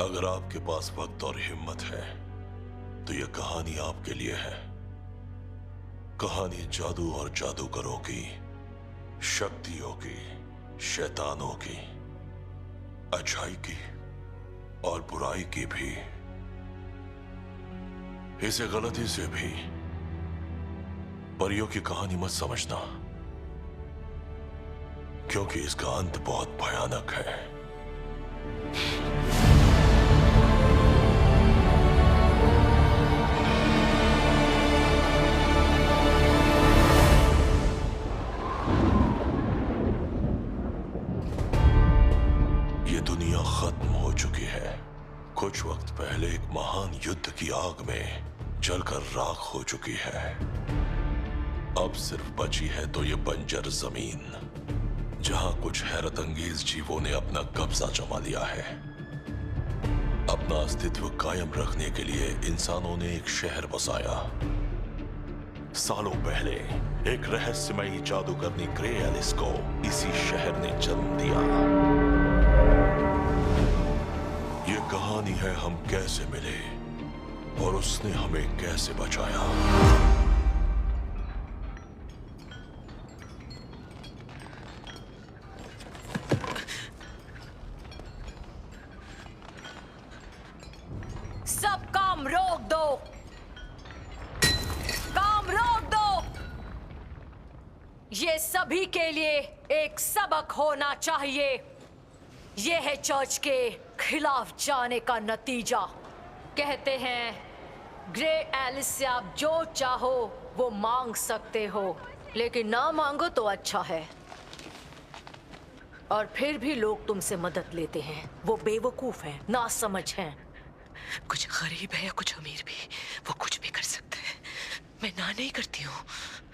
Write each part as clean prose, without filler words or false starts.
अगर आपके पास वक्त और हिम्मत है तो यह कहानी आपके लिए है। कहानी जादू और जादूगरों की, शक्तियों की, शैतानों की, अच्छाई की और बुराई की भी। इसे गलती से भी परियों की कहानी मत समझना, क्योंकि इसका अंत बहुत भयानक है। ये दुनिया खत्म हो चुकी है। कुछ वक्त पहले एक महान युद्ध की आग में जलकर राख हो चुकी है। अब सिर्फ बची है तो ये बंजर जमीन, जहां कुछ हैरत अंगेज जीवों ने अपना कब्जा जमा लिया है। अपना अस्तित्व कायम रखने के लिए इंसानों ने एक शहर बसाया। सालों पहले एक रहस्यमयी जादूगरनी ग्रे एलिस को इसी शहर ने जन्म दिया। ये कहानी है हम कैसे मिले और उसने हमें कैसे बचाया। सब काम रोक दो, काम रोक दो। ये सभी के लिए एक सबक होना चाहिए। ये है चर्च के खिलाफ जाने का नतीजा। कहते हैं ग्रे एलिस से आप जो चाहो वो मांग सकते हो, लेकिन ना मांगो तो अच्छा है। और फिर भी लोग तुमसे मदद लेते हैं। वो बेवकूफ हैं, नासमझ हैं। कुछ गरीब है या कुछ अमीर भी, वो कुछ भी कर सकते हैं। मैं ना नहीं करती हूँ।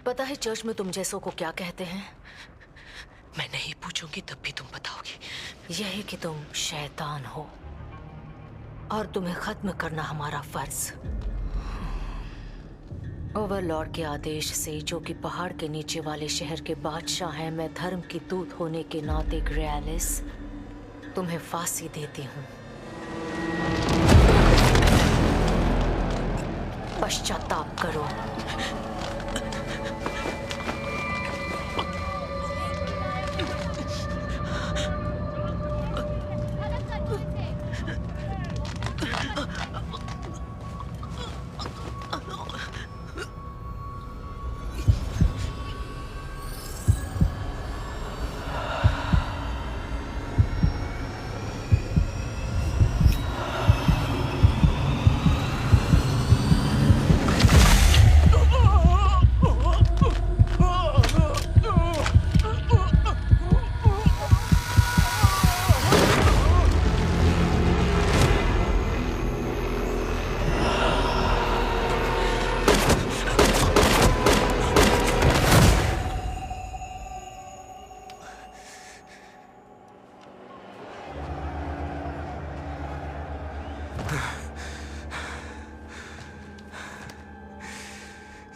पता है चर्च में तुम जैसों को क्या कहते हैं? मैं नहीं पूछूंगी तब भी तुम बताओगी। यही कि तुम शैतान हो और तुम्हें खत्म करना हमारा फर्ज। ओवरलॉर्ड के आदेश से, जो कि पहाड़ के नीचे वाले शहर के बादशाह हैं, मैं धर्म की दूत होने के नाते ग्रे एलिस तुम्हें फांसी देती हूँ। पश्चाताप करो।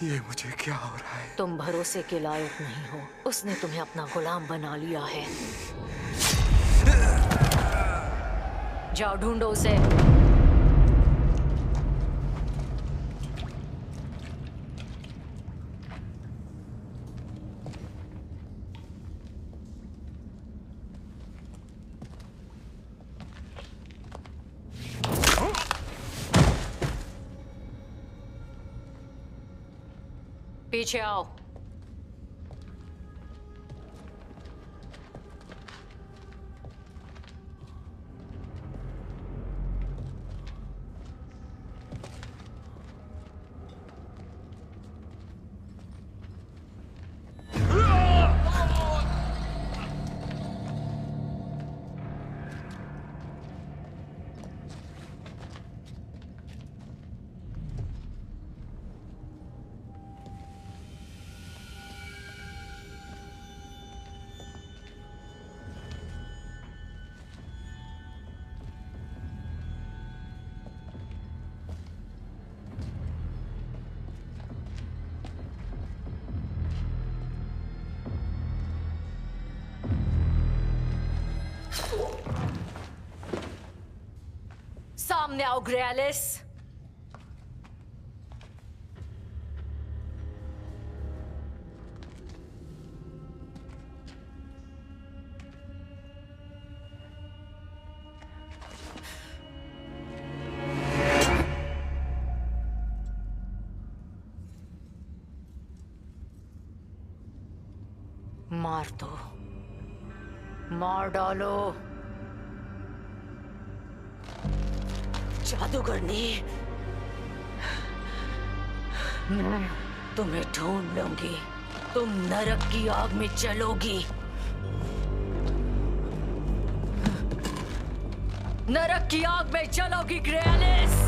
ये मुझे क्या हो रहा है? तुम भरोसे के लायक नहीं हो। उसने तुम्हें अपना गुलाम बना लिया है। जाओ ढूंढो उसे। पीछे आओ। सामने आओ ग्रेलिस। मार दो, मार डालो। जादूगरनी, मैं तुम्हें ढूंढ लूंगी। तुम नरक की आग में जलोगी। नरक की आग में जलोगी ग्रेलिस।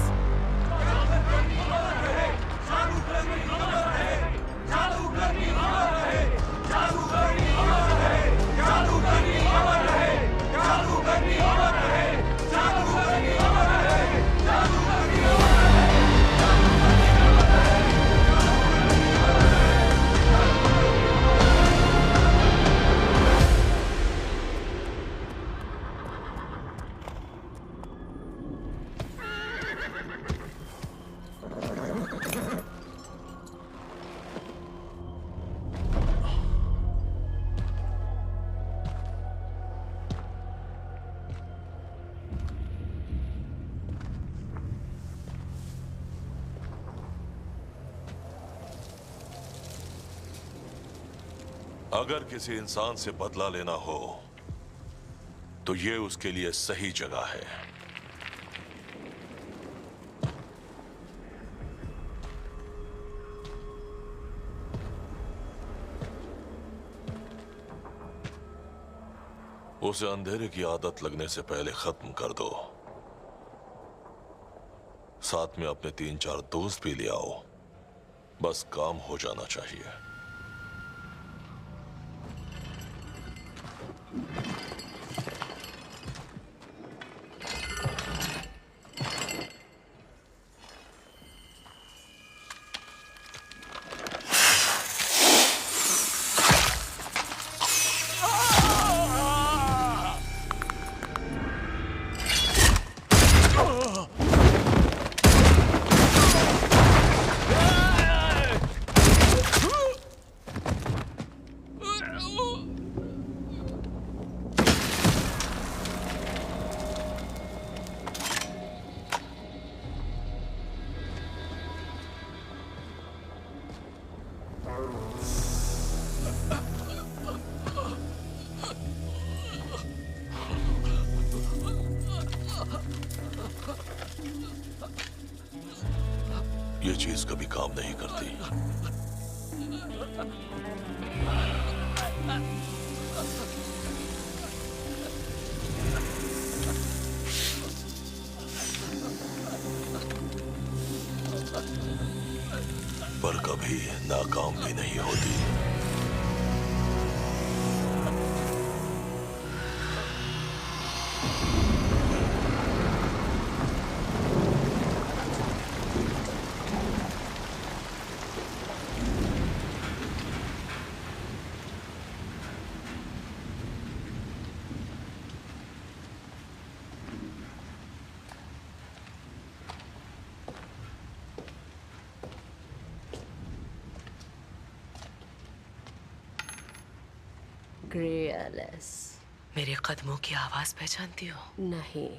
अगर किसी इंसान से बदला लेना हो तो ये उसके लिए सही जगह है। उसे अंधेरे की आदत लगने से पहले खत्म कर दो। साथ में अपने 3-4 दोस्त भी ले आओ। बस काम हो जाना चाहिए। ये चीज कभी काम नहीं करती। पर कभी नाकाम भी नहीं होती। ग्रेलिस, मेरे कदमों की आवाज पहचानती हो? नहीं,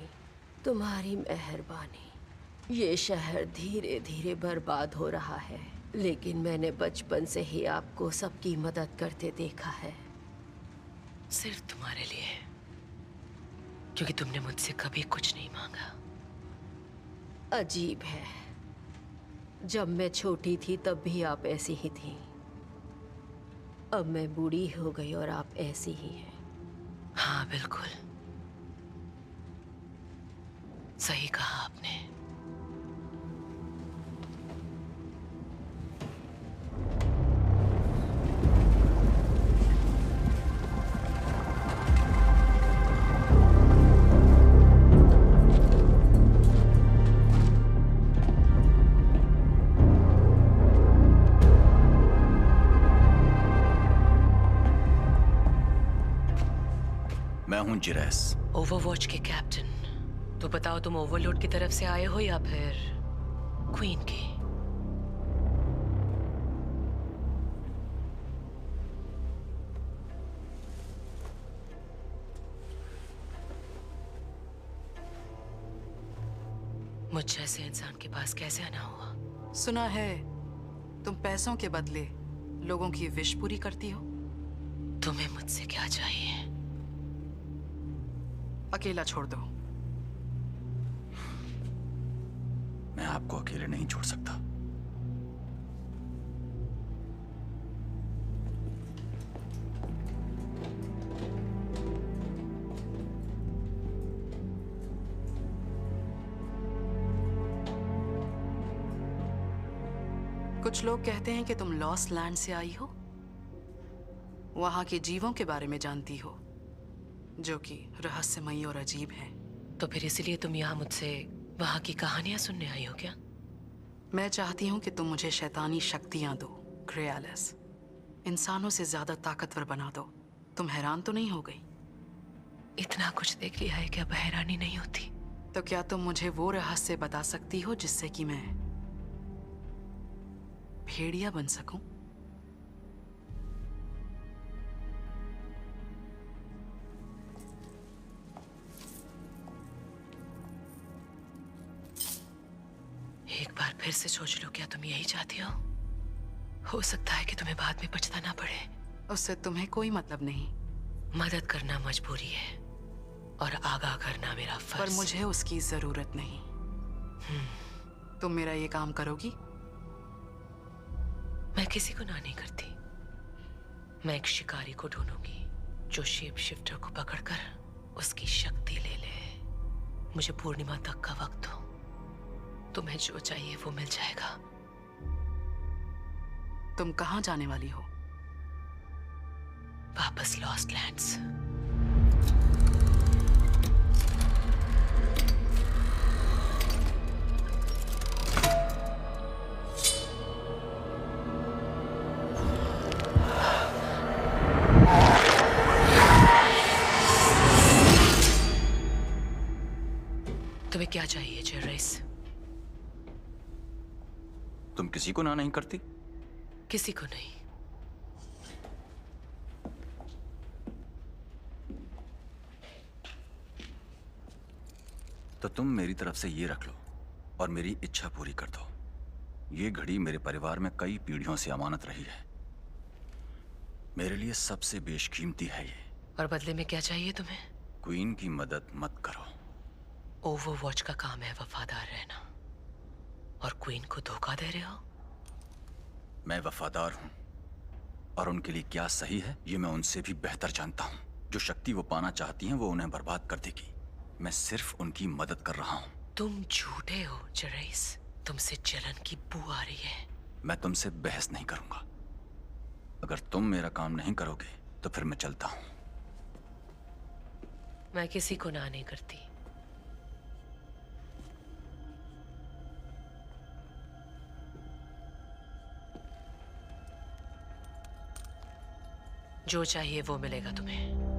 तुम्हारी मेहरबानी। ये शहर धीरे धीरे बर्बाद हो रहा है, लेकिन मैंने बचपन से ही आपको सबकी मदद करते देखा है। सिर्फ तुम्हारे लिए, क्योंकि तुमने मुझसे कभी कुछ नहीं मांगा। अजीब है, जब मैं छोटी थी तब भी आप ऐसी ही थी। अब मैं बूढ़ी हो गई और आप ऐसी ही हैं। हाँ बिल्कुल, सही कहा आपने। मैं हूं जिरेस। ओवरवॉच के कैप्टन। तो बताओ, तुम ओवरलोड की तरफ से आए हो या फिर क्वीन की? मुझ जैसे इंसान के पास कैसे आना हुआ? सुना है तुम पैसों के बदले लोगों की विश पूरी करती हो। तुम्हें मुझसे क्या चाहिए? अकेला छोड़ दो। मैं आपको अकेले नहीं छोड़ सकता। कुछ लोग कहते हैं कि तुम लॉस्ट लैंड से आई हो, वहां के जीवों के बारे में जानती हो जो कि रहस्यमयी और अजीब हैं। तो फिर इसीलिए तुम यहाँ मुझसे वहां की कहानियां सुनने आई हो क्या? मैं चाहती हूं कि तुम मुझे शैतानी शक्तियां दो, ग्रे एलिस। इंसानों से ज्यादा ताकतवर बना दो। तुम हैरान तो नहीं हो गई? इतना कुछ देख लिया है, क्या अब हैरानी नहीं होती? तो क्या तुम मुझे वो रहस्य बता सकती हो जिससे कि मैं भेड़िया बन सकूं? एक बार फिर से सोच लो, क्या तुम यही चाहती हो सकता है कि तुम्हें बाद में पछताना पड़े। उससे तुम्हें कोई मतलब नहीं। मदद करना मजबूरी है और आगाह करना मेरा फर्ज। पर मुझे उसकी जरूरत नहीं। तुम मेरा ये काम करोगी? मैं किसी को ना नहीं करती। मैं एक शिकारी को ढूंढूंगी जो शेप शिफ्टर को पकड़कर उसकी शक्ति ले ले। मुझे पूर्णिमा तक का वक्त दो। तुम्हें जो चाहिए वो मिल जाएगा। तुम कहाँ जाने वाली हो? वापस लॉस्ट लैंड्स। तुम्हें क्या चाहिए जेराइस? तुम किसी को ना नहीं करती? किसी को नहीं। तो तुम मेरी तरफ से ये रख लो और मेरी इच्छा पूरी कर दो। ये घड़ी मेरे परिवार में कई पीढ़ियों से अमानत रही है। मेरे लिए सबसे बेशकीमती है ये। और बदले में क्या चाहिए तुम्हें? क्वीन की मदद मत करो। ओवरवॉच का काम है वफादार रहना, और क्वीन को धोखा दे रहे हो। मैं वफादार हूं और उनके लिए क्या सही है ये मैं उनसे भी बेहतर जानता हूं। जो शक्ति वो पाना चाहती हैं वो उन्हें बर्बाद कर देगी। मैं सिर्फ उनकी मदद कर रहा हूं। तुम झूठे हो जेराइस। तुमसे जलन की बू आ रही है। मैं तुमसे बहस नहीं करूंगा। अगर तुम मेरा काम नहीं करोगे तो फिर मैं चलता हूं। मैं किसी को ना नहीं करती। जो चाहिए वो मिलेगा तुम्हें।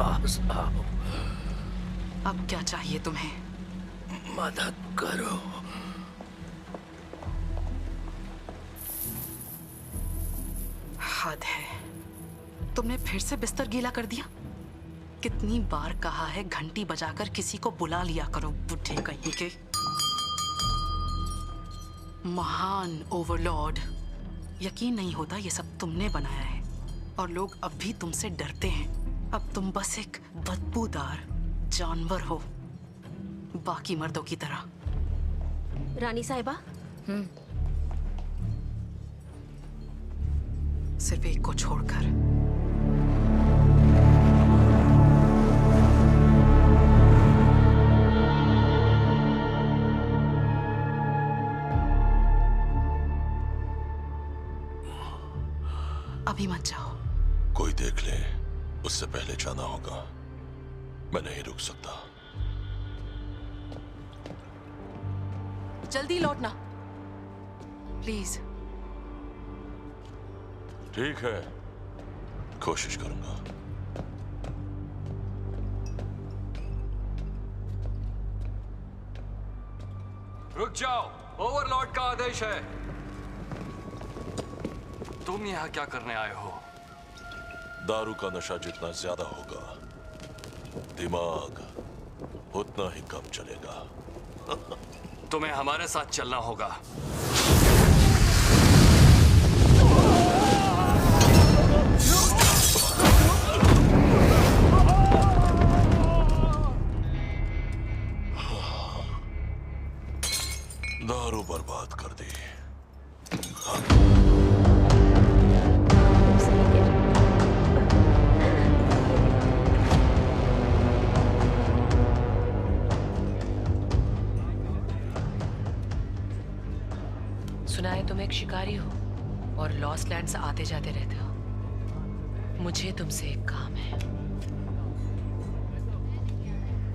पास आओ, अब क्या चाहिए तुम्हें? मदद करो। हद है, तुमने फिर से बिस्तर गीला कर दिया। कितनी बार कहा है घंटी बजाकर किसी को बुला लिया करो, बुढ़े कहीं के। महान ओवरलॉर्ड, यकीन नहीं होता ये सब तुमने बनाया है और लोग अब भी तुमसे डरते हैं। अब तुम बस एक बदबूदार जानवर हो, बाकी मर्दों की तरह। रानी साहिबा, सिर्फ एक को छोड़कर। अभी मत जाओ। कोई देख ले, उससे पहले जाना होगा। मैं नहीं रुक सकता। जल्दी लौटना प्लीज। ठीक है, कोशिश करूंगा। रुक जाओ, ओवरलॉर्ड का आदेश है। तुम यहाँ क्या करने आए हो? दारू का नशा जितना ज्यादा होगा, दिमाग उतना ही कम चलेगा। तुम्हें हमारे साथ चलना होगा। दारू बर्बाद कर दी। सुना है तुम एक शिकारी हो और लॉस्ट लैंड से आते जाते रहते हो। मुझे तुमसे एक काम है।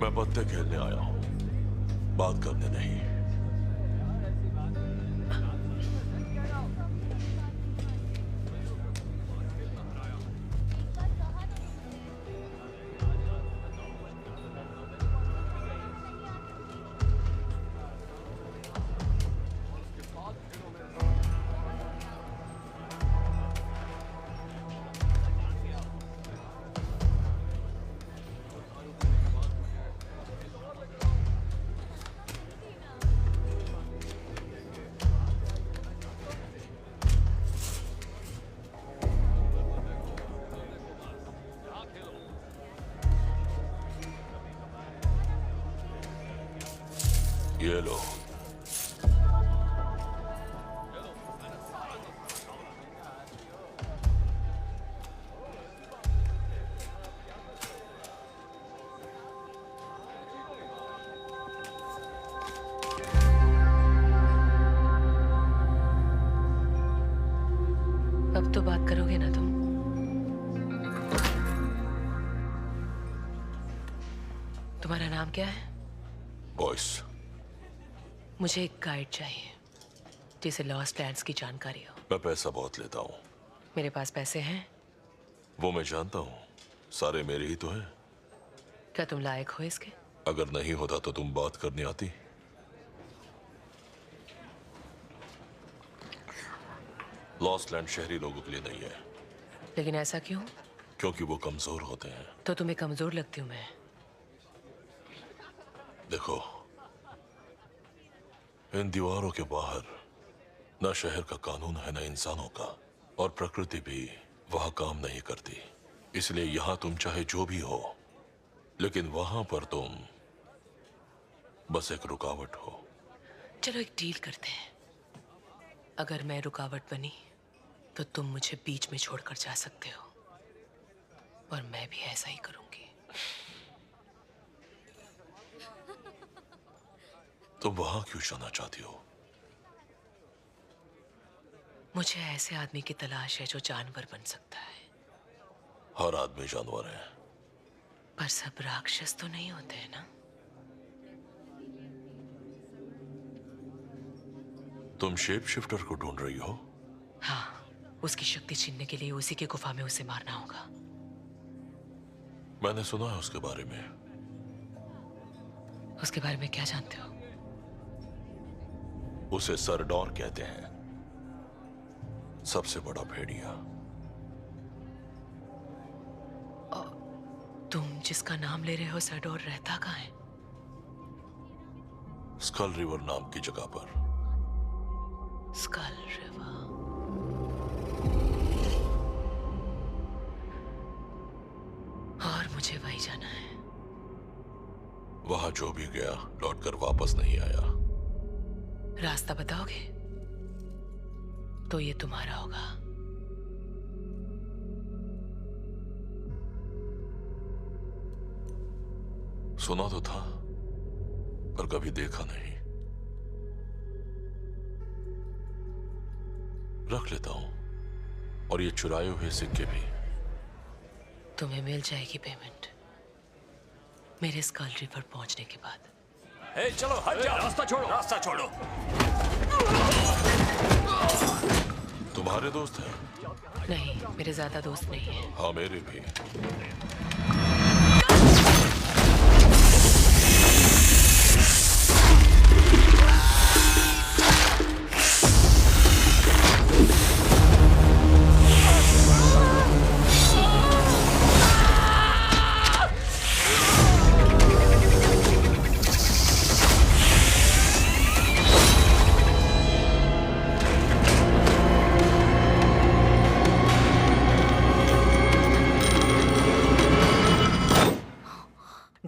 मैं पत्ते खेलने आया हूं, बात करने नहीं। ये लो। अब तो बात करोगे ना तुम? तुम्हारा नाम क्या है? बॉयस। मुझे एक गाइड चाहिए जिसे लॉस्ट लैंड्स की जानकारी हो। मैं पैसा बहुत लेता हूँ। मेरे पास पैसे हैं। वो मैं जानता हूँ, सारे मेरे ही तो हैं। क्या तुम लायक हो इसके? अगर नहीं होता तो तुम बात करने आती। लॉस्ट लैंड शहरी लोगों के लिए नहीं है। लेकिन ऐसा क्यों? क्योंकि वो कमजोर होते हैं। तो तुम्हें कमजोर लगती हूँ मैं? देखो, इन दीवारों के बाहर न शहर का कानून है न इंसानों का, और प्रकृति भी वहां काम नहीं करती। इसलिए यहां तुम चाहे जो भी हो, लेकिन वहां पर तुम बस एक रुकावट हो। चलो एक डील करते हैं। अगर मैं रुकावट बनी तो तुम मुझे बीच में छोड़कर जा सकते हो, और मैं भी ऐसा ही करूंगी। तुम वहां क्यों जाना चाहती हो? मुझे ऐसे आदमी की तलाश है जो जानवर बन सकता है। हर आदमी जानवर है। पर सब राक्षस तो नहीं होते हैं ना? तुम शेप शिफ्टर को ढूंढ रही हो? हाँ, उसकी शक्ति छीनने के लिए उसी की गुफा में उसे मारना होगा। मैंने सुना है उसके बारे में। उसके बारे में क्या जानते हो? उसे सरडॉर कहते हैं, सबसे बड़ा भेड़िया। तुम जिसका नाम ले रहे हो सरडोर रहता कहाँ है? स्कल रिवर नाम की जगह पर। Skull river. और मुझे वही जाना है। वहां जो भी गया लौटकर वापस नहीं आया। रास्ता बताओगे तो ये तुम्हारा होगा। सुना तो था पर कभी देखा नहीं। रख लेता हूं, और ये चुराए हुए सिक्के भी। तुम्हें मिल जाएगी पेमेंट मेरे स्कल रिवर पहुंचने के बाद। चलो हट जाओ, रास्ता छोड़ो, रास्ता छोड़ो। तुम्हारे दोस्त हैं? नहीं, मेरे ज्यादा दोस्त नहीं है। हाँ, मेरे भी।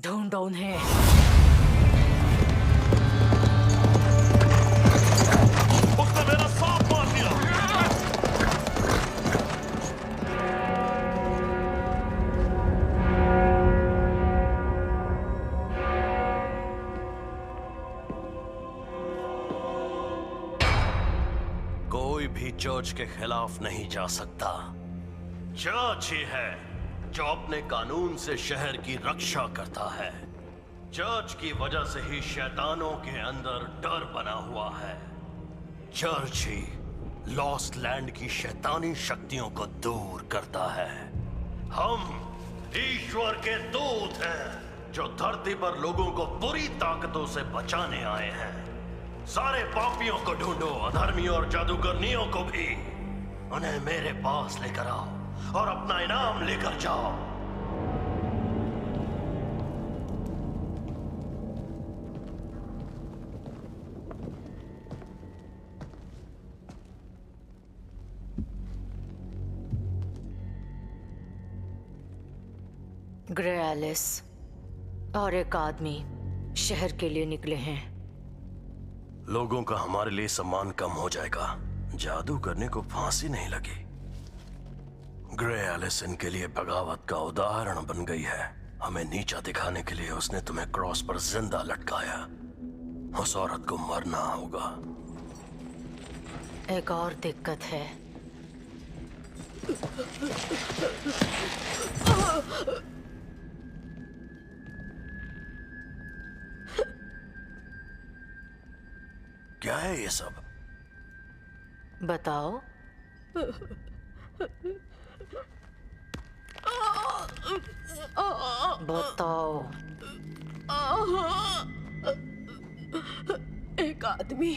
ढूंढो उन्हें। उसने मेरा सांप मार दिया। कोई भी चर्च के खिलाफ नहीं जा सकता। चर्च ही है जो अपने कानून से शहर की रक्षा करता है। चर्च की वजह से ही शैतानों के अंदर डर बना हुआ है। चर्च ही लॉस्ट लैंड की शैतानी शक्तियों को दूर करता है। हम ईश्वर के दूत हैं जो धरती पर लोगों को बुरी ताकतों से बचाने आए हैं। सारे पापियों को ढूंढो, अधर्मियों और जादूगरनियों को भी। उन्हें मेरे पास लेकर आओ और अपना इनाम लेकर जाओ। ग्रे एलिस और एक आदमी शहर के लिए निकले हैं। लोगों का हमारे लिए सम्मान कम हो जाएगा। जादू करने को फांसी नहीं लगी। ग्रे एलिस इनके लिए बगावत का उदाहरण बन गई है। हमें नीचा दिखाने के लिए उसने तुम्हें क्रॉस पर जिंदा लटकाया। उस औरत को मरना होगा। एक और दिक्कत है। क्या है ये सब? बताओ। बताओ। एक आदमी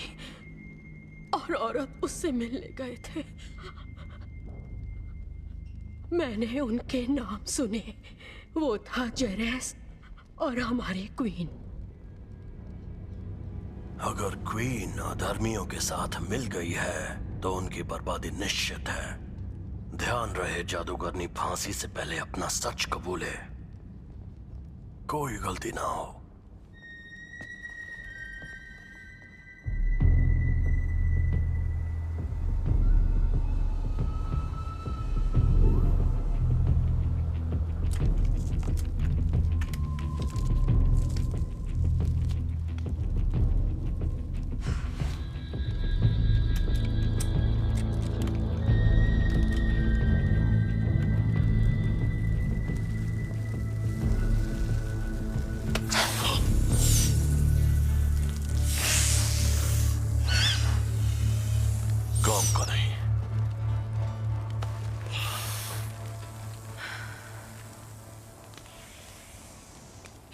और औरत उससे मिलने गए थे। मैंने उनके नाम सुने। वो था जेरेस और हमारी क्वीन। अगर क्वीन अधर्मियों के साथ मिल गई है तो उनकी बर्बादी निश्चित है। ध्यान रहे जादूगरनी फांसी से पहले अपना सच कबूले। कोई गलती ना हो।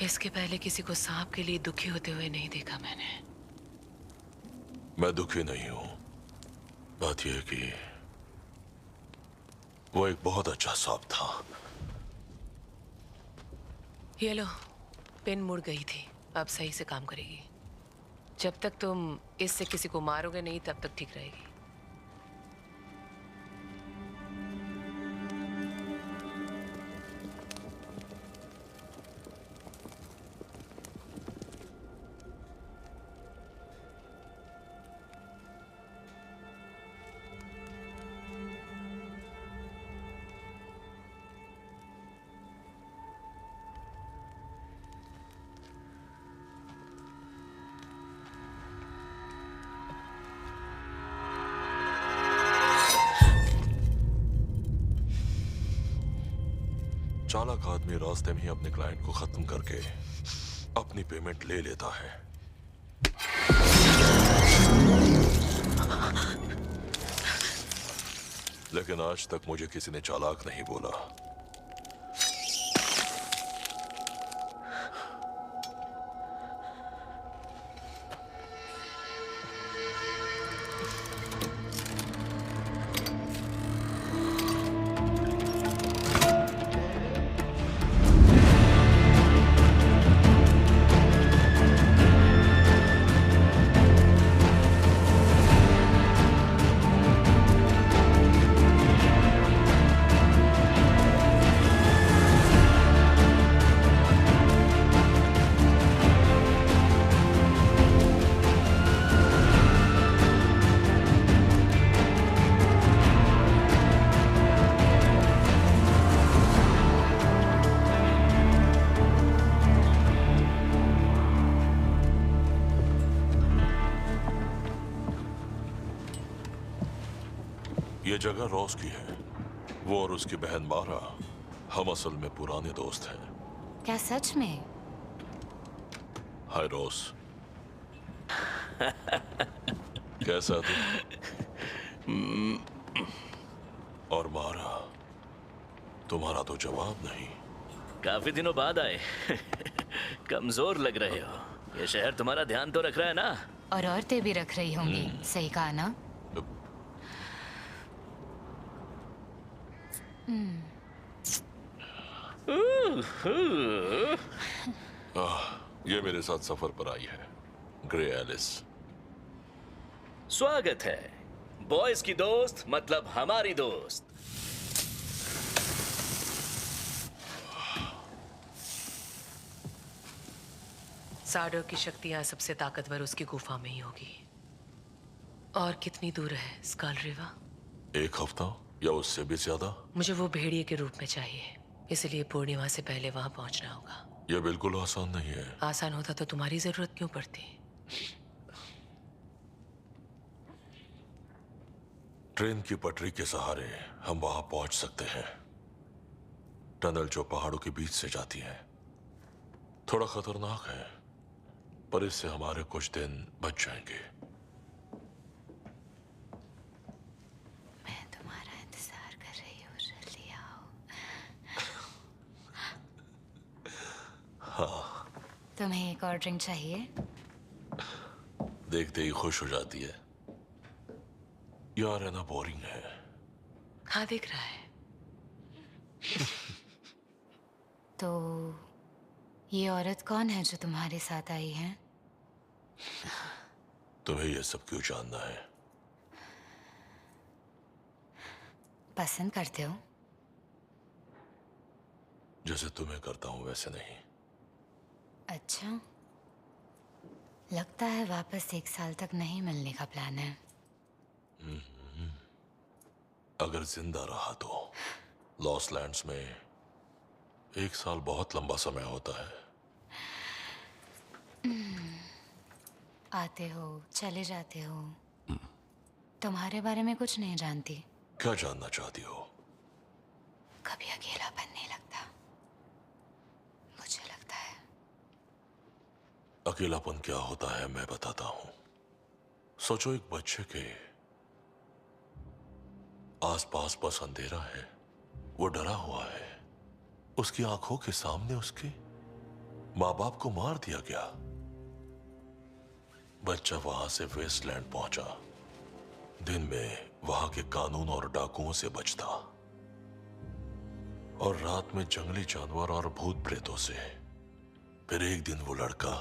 इसके पहले किसी को सांप के लिए दुखी होते हुए नहीं देखा मैंने। मैं दुखी नहीं हूं। बात यह है कि वो एक बहुत अच्छा सांप था। ये लो, पिन मुड़ गई थी, अब सही से काम करेगी। जब तक तुम इससे किसी को मारोगे नहीं तब तक ठीक रहेगी। चालाक आदमी रास्ते में ही अपने क्लाइंट को खत्म करके अपनी पेमेंट ले लेता है। लेकिन आज तक मुझे किसी ने चालाक नहीं बोला। ये जगह रोज की है। वो और उसकी बहन मारा हम असल में पुराने दोस्त हैं। क्या सच में? हाय रोज। कैसा तू? और मारा, तुम्हारा तो जवाब नहीं। काफी दिनों बाद आए। कमजोर लग रहे हो। ये शहर तुम्हारा ध्यान तो रख रहा है ना? और औरतें भी रख रही होंगी, सही कहा ना? ये मेरे साथ सफर पर आई है, ग्रे एलिस। स्वागत है। बॉयज की दोस्त मतलब हमारी दोस्त। साडो की शक्तियां सबसे ताकतवर उसकी गुफा में ही होगी। और कितनी दूर है स्कल रिवर? 1 हफ्ता या उससे भी ज्यादा। मुझे वो भेड़िए के रूप में चाहिए, इसलिए पूर्णिमा से पहले वहां पहुंचना होगा। ये बिल्कुल आसान नहीं है। आसान होता तो तुम्हारी जरूरत क्यों पड़ती? ट्रेन की पटरी के सहारे हम वहां पहुंच सकते हैं। टनल जो पहाड़ों के बीच से जाती है थोड़ा खतरनाक है, पर इससे हमारे कुछ दिन बच जाएंगे। मैं तुम्हारा इंतजार कर रही हूँ, जल्दी आओ। हाँ। तुम्हें एक और ड्रिंक चाहिए? देखते ही खुश हो जाती है। यार है ना, बोरिंग है। हाँ, दिख रहा है। तो ये औरत कौन है जो तुम्हारे साथ आई है? तुम्हें ये सब क्यों जानना है? पसंद करते हो? जैसे तुम्हें करता हूं वैसे नहीं। अच्छा, लगता है वापस 1 साल तक नहीं मिलने का प्लान है। अगर जिंदा रहा तो। लॉस्ट लैंड्स में 1 साल बहुत लंबा समय होता है। आते हो, चले जाते हो। तुम्हारे बारे में कुछ नहीं जानती। क्या जानना चाहती हो? कभी अकेलापन नहीं लगता? मुझे लगता है। अकेलापन क्या होता है मैं बताता हूं। सोचो, एक बच्चे के आसपास बस अंधेरा है, वो डरा हुआ है। उसकी आंखों के सामने उसके माँ बाप को मार दिया गया। बच्चा वहां से वेस्टलैंड पहुंचा। दिन में वहां के कानून और डाकुओं से बचता, और रात में जंगली जानवर और भूत प्रेतों से। फिर एक दिन वो लड़का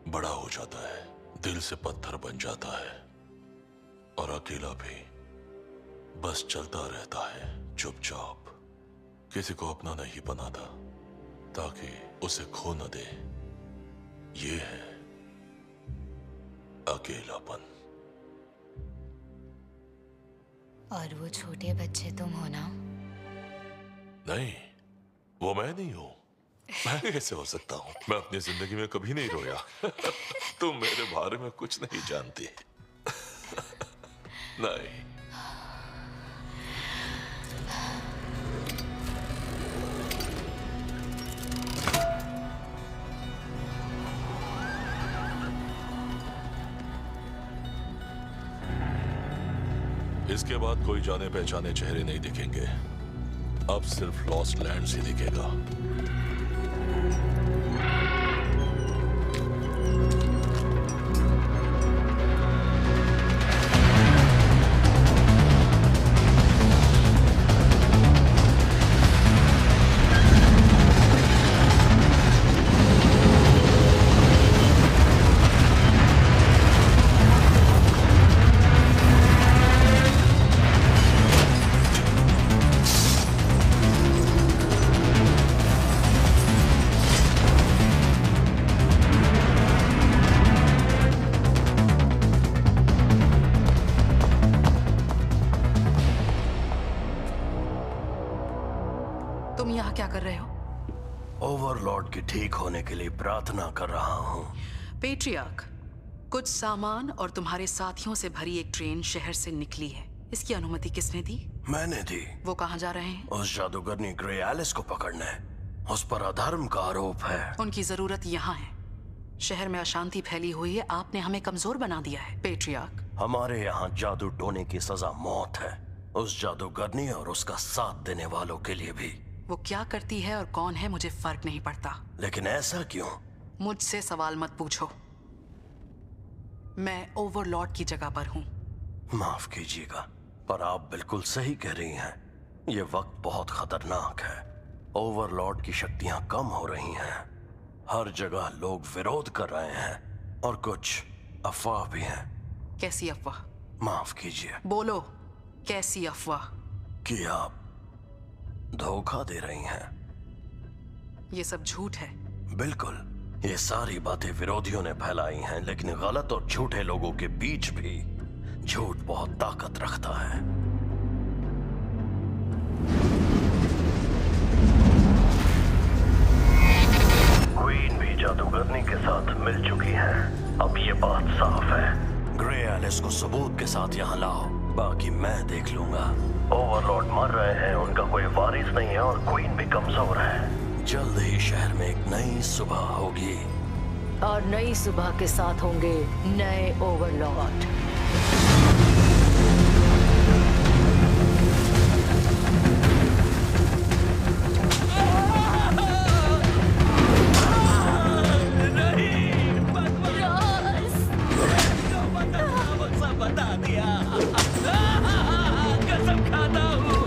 बड़ा हो जाता है, दिल से पत्थर बन जाता है, और अकेला भी बस चलता रहता है चुपचाप। किसी को अपना नहीं बनाता ताकि उसे खो न दे। ये है अकेलापन। और वो छोटे बच्चे तुम हो ना? नहीं, वो मैं नहीं हूं। मैं कैसे हो सकता हूं? मैं अपनी जिंदगी में कभी नहीं रोया। तुम मेरे बारे में कुछ नहीं जानती। नहीं। इसके बाद कोई जाने पहचाने चेहरे नहीं दिखेंगे। अब सिर्फ लॉस्ट लैंड्स ही दिखेगा। तुम यहाँ क्या कर रहे हो? ओवरलॉर्ड के ठीक होने के लिए प्रार्थना कर रहा हूँ। पेट्रियार्क, कुछ सामान और तुम्हारे साथियों से भरी एक ट्रेन शहर से निकली है। इसकी अनुमति किसने दी? मैंने दी। वो कहाँ जा रहे हैं? उस जादूगरनी ग्रे एलिस को पकड़ने। उस पर अधर्म का आरोप है। उनकी जरूरत यहाँ है। शहर में अशांति फैली हुई है। आपने हमें कमजोर बना दिया है पेट्रियार्क। हमारे यहाँ जादू टोने की सजा मौत है, उस जादूगरनी और उसका साथ देने वालों के लिए भी। वो क्या करती है और कौन है मुझे फर्क नहीं पड़ता। लेकिन ऐसा क्यों? मुझसे सवाल मत पूछो। मैं ओवरलॉर्ड की जगह पर हूँ। माफ कीजिएगा, पर आप बिल्कुल सही कह रही हैं। ये वक्त बहुत खतरनाक है। ओवरलॉर्ड की शक्तियां कम हो रही हैं। हर जगह लोग विरोध कर रहे हैं, और कुछ अफवाह भी हैं। कैसी अफवाह? माफ कीजिए। बोलो, कैसी अफवाह? कि आप धोखा दे रही हैं। ये सब झूठ है। बिल्कुल, ये सारी बातें विरोधियों ने फैलाई हैं, लेकिन गलत और झूठे लोगों के बीच भी झूठ बहुत ताकत रखता है। क्वीन भी जादूगरनी के साथ मिल चुकी है। अब ये बात साफ है। ग्रे एलिस को सबूत के साथ यहाँ लाओ, बाकी मैं देख लूंगा। ओवरलॉर्ड मर रहे हैं, उनका कोई वारिस नहीं है, और क्वीन भी कमजोर है। जल्द ही शहर में एक नई सुबह होगी, और नई सुबह के साथ होंगे नए ओवरलॉर्ड। बता दिया। कसम खाता हूँ।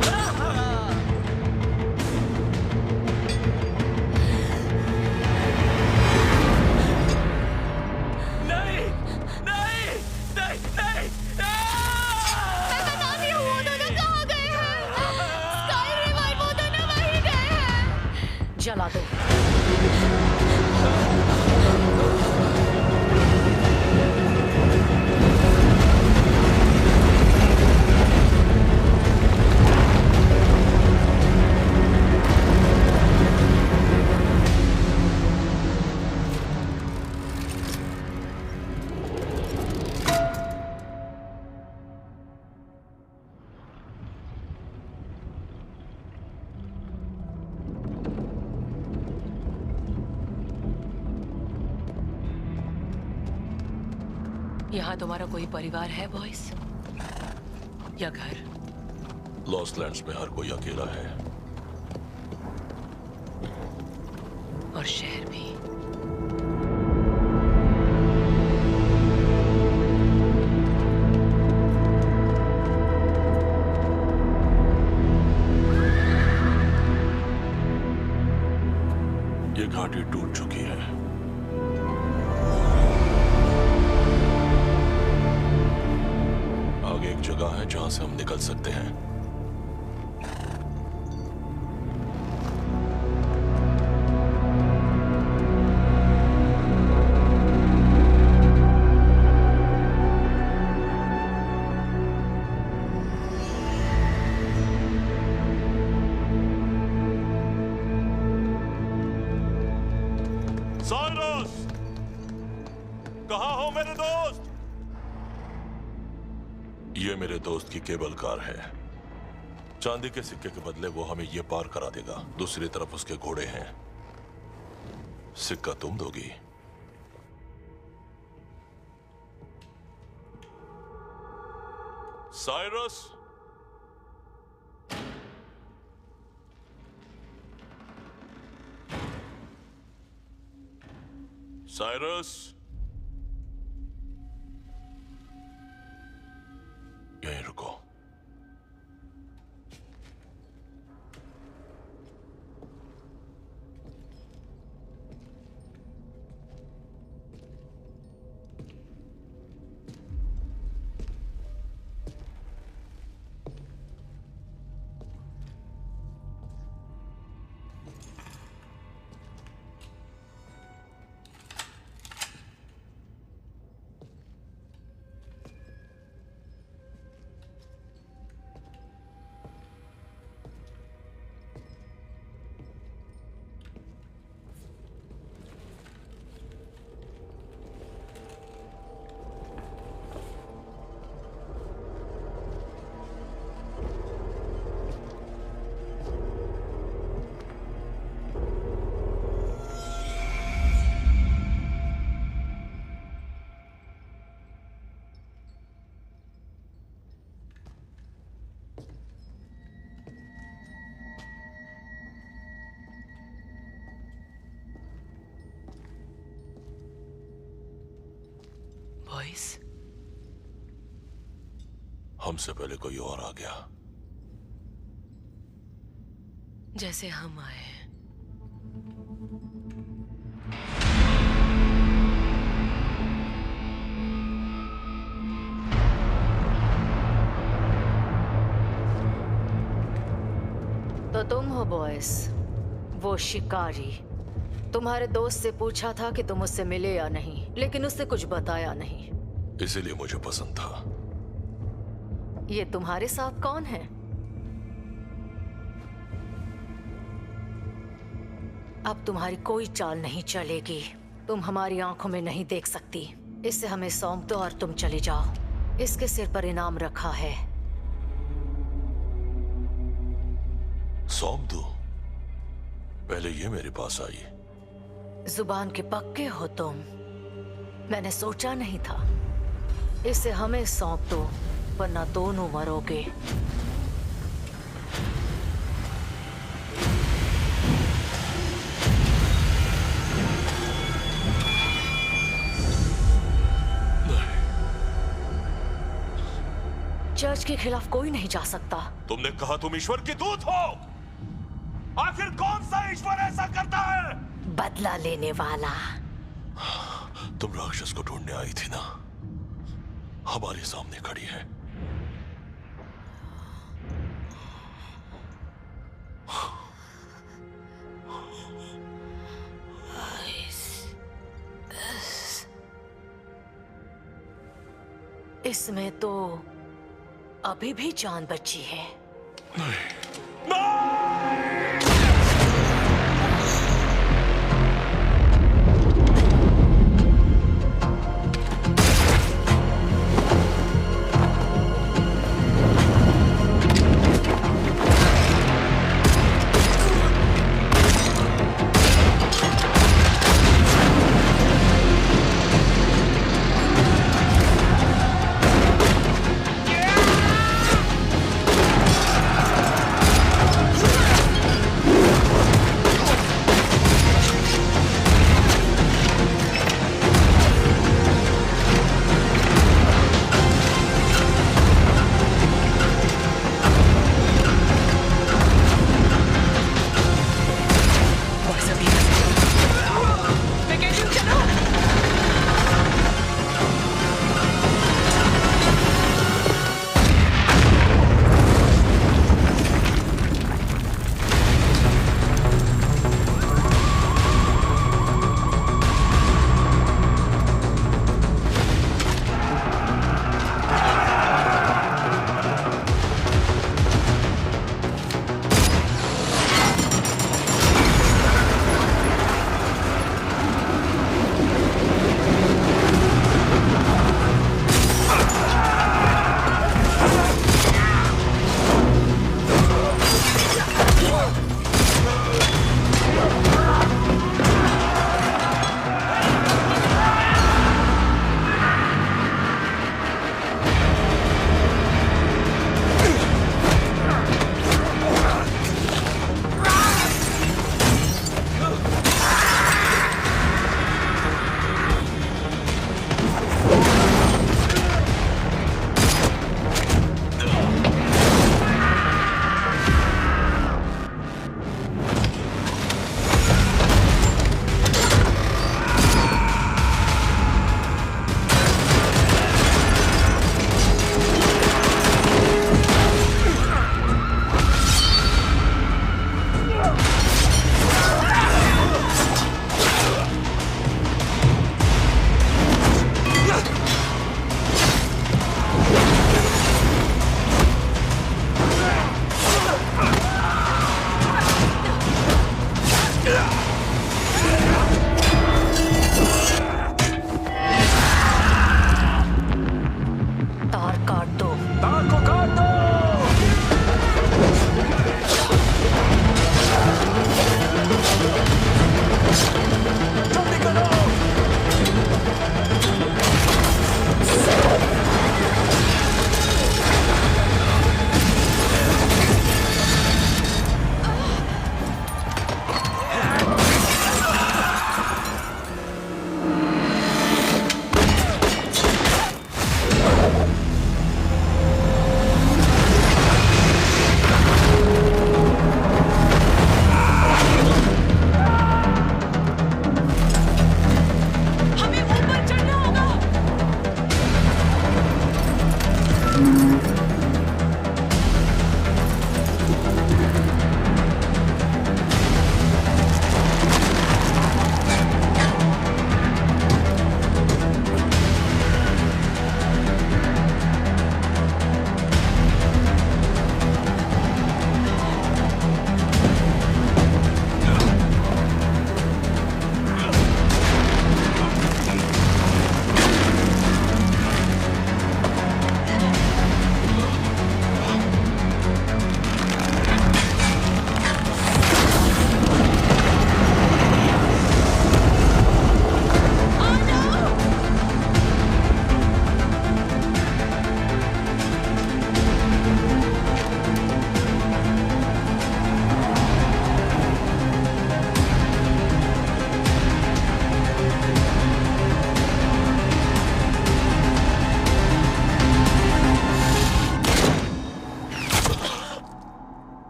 नहीं, नहीं, नहीं, नहीं, मैं बताती हूँ, वो दोनों कहाँ गए हैं? स्काईरिम और वो दोनों वहीं गए हैं। जला दो। यहाँ तुम्हारा कोई परिवार है बॉयज, या घर? लॉस्ट लैंड्स में हर कोई अकेला है। और शहर भी। घाटी टूट चुकी है। आगे एक जगह है जहां से हम निकल सकते हैं। साइरस, कहाँ हो मेरे दोस्त? ये मेरे दोस्त की केबल कार है। चांदी के सिक्के के बदले वो हमें ये पार करा देगा। दूसरी तरफ उसके घोड़े हैं। सिक्का तुम दोगी। साइरस, साइरस, यहीं रुको। बॉयज, हमसे पहले कोई और आ गया। जैसे हम आए हैं। तो तुम हो बॉयस, वो शिकारी। तुम्हारे दोस्त से पूछा था कि तुम उससे मिले या नहीं, लेकिन उसने कुछ बताया नहीं। इसीलिए मुझे पसंद था। ये तुम्हारे साथ कौन है? अब तुम्हारी कोई चाल नहीं चलेगी। तुम हमारी आंखों में नहीं देख सकती। इससे हमें सौंप दो और तुम चले जाओ। इसके सिर पर इनाम रखा है। सौंप दो? पहले ये मेरे पास आई। जुबान के पक्के हो तुम। मैंने सोचा नहीं था। इसे हमें सौंप दो, वरना दोनों मरोगे। चर्च के खिलाफ कोई नहीं जा सकता। तुमने कहा तुम ईश्वर के दूत हो। आखिर कौन सा ईश्वर ऐसा करता है? बदला लेने वाला। तुम राक्षस को ढूंढने आई थी ना? हमारे सामने खड़ी है। इसमें तो अभी भी जान बची है।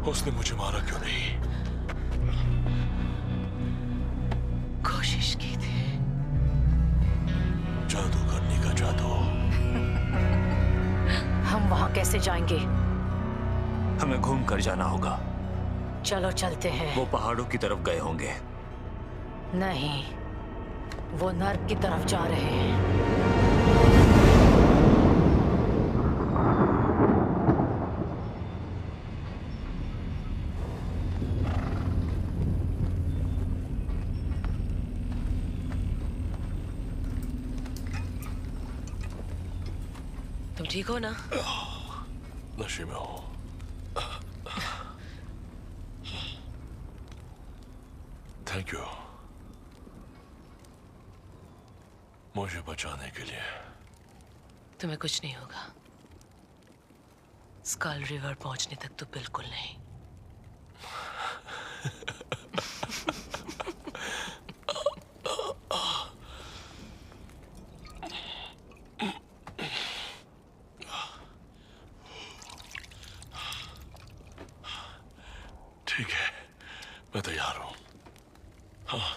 उसने मुझे मारा क्यों नहीं? कोशिश की थी। जादू करने का जादू। हम वहां कैसे जाएंगे? हमें घूम कर जाना होगा। चलो चलते हैं। वो पहाड़ों की तरफ गए होंगे। नहीं, वो नर्क की तरफ जा रहे हैं। तुम ठीक हो ना? नशे में हो। थैंक यू मुझे बचाने के लिए। तुम्हें कुछ नहीं होगा। स्कल रिवर पहुंचने तक तो बिल्कुल नहीं। ठीक है, मैं तैयार हूं। हाँ।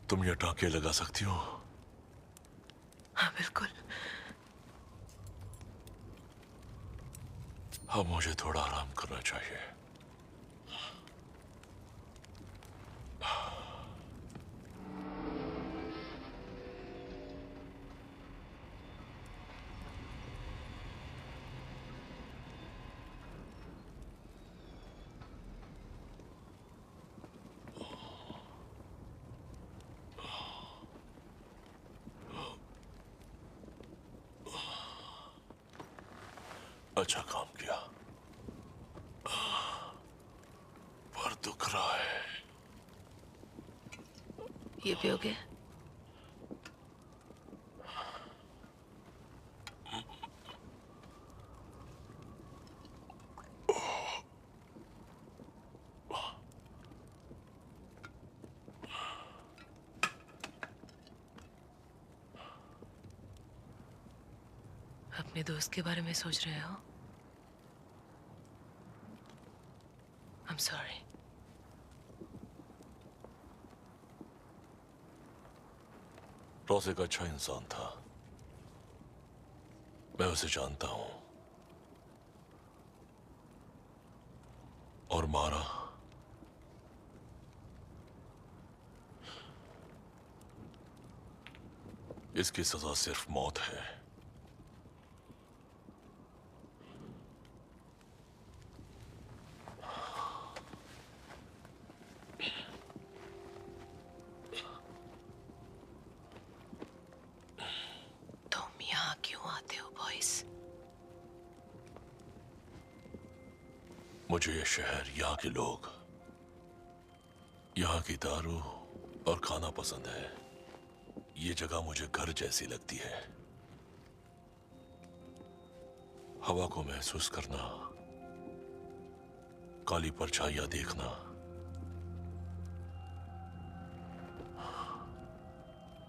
तुम ये टांके लगा सकती हो? हाँ बिल्कुल। अब मुझे थोड़ा आराम करना चाहिए। अच्छा काम किया। पर दुख रहा है। ये पियोगे? अपने दोस्त के बारे में सोच रहे हो? I'm sorry. रोज़ एक अच्छा इंसान था। मैं उसे जानता हूं। और मारा। इसकी सजा सिर्फ मौत है। मुझे ये शहर, यहाँ के लोग, यहाँ की दारू और खाना पसंद है। ये जगह मुझे घर जैसी लगती है। हवा को महसूस करना, काली परछाइयां देखना,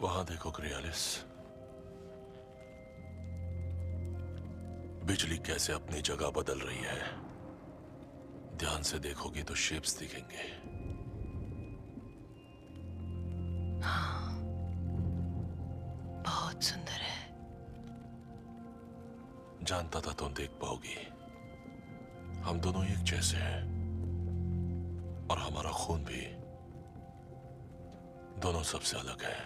वहां देखो ग्रेलिस, बिजली कैसे अपनी जगह बदल रही है। ध्यान से देखोगी तो शेप्स दिखेंगे। हाँ, बहुत सुंदर है। जानता था तुम देख पाओगी। हम दोनों एक जैसे हैं और हमारा खून भी दोनों सबसे अलग है।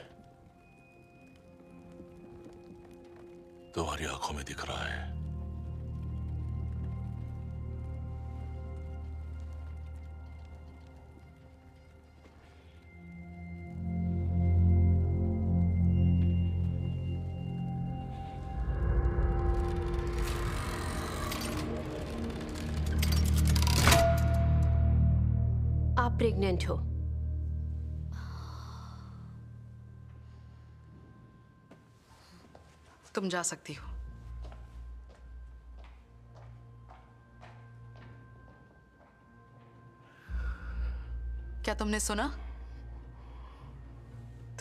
तुम्हारी आंखों में दिख रहा है। आप प्रेग्नेंट हो। तुम जा सकती हो। क्या तुमने सुना?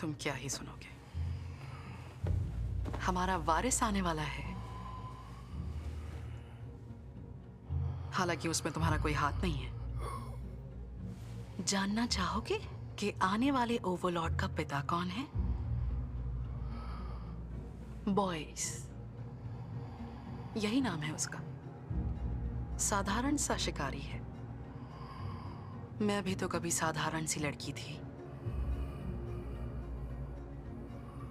तुम क्या ही सुनोगे? हमारा वारिस आने वाला है। हालांकि उसमें तुम्हारा कोई हाथ नहीं है। जानना चाहोगे कि आने वाले ओवरलॉर्ड का पिता कौन है? बॉयस, यही नाम है उसका। साधारण सा शिकारी है। मैं भी तो कभी साधारण सी लड़की थी,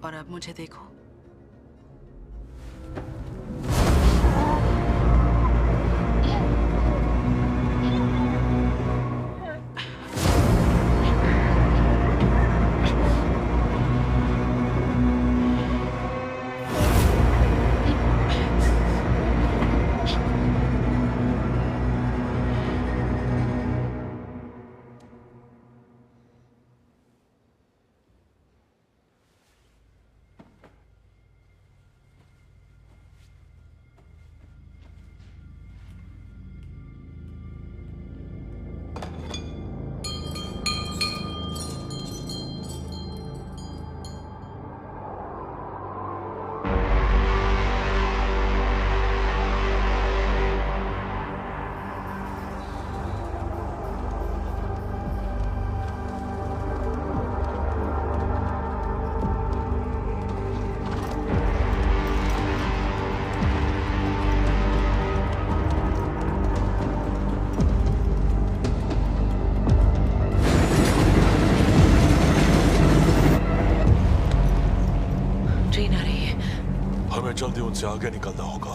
और अब मुझे देखो। जल्दी उनसे आगे निकलना होगा।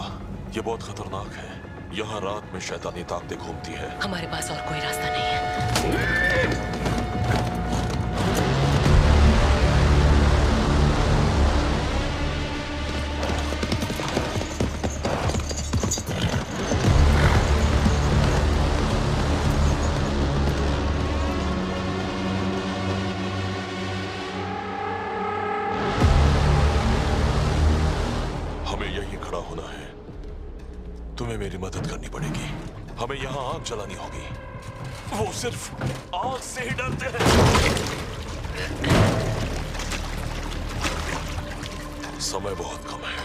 ये बहुत खतरनाक है। यहाँ रात में शैतानी ताकतें घूमती है। हमारे पास और कोई रास्ता नहीं है। तुम्हें मेरी मदद करनी पड़ेगी। हमें यहाँ आग जलानी होगी। वो सिर्फ आग से ही डरते हैं। समय बहुत कम है।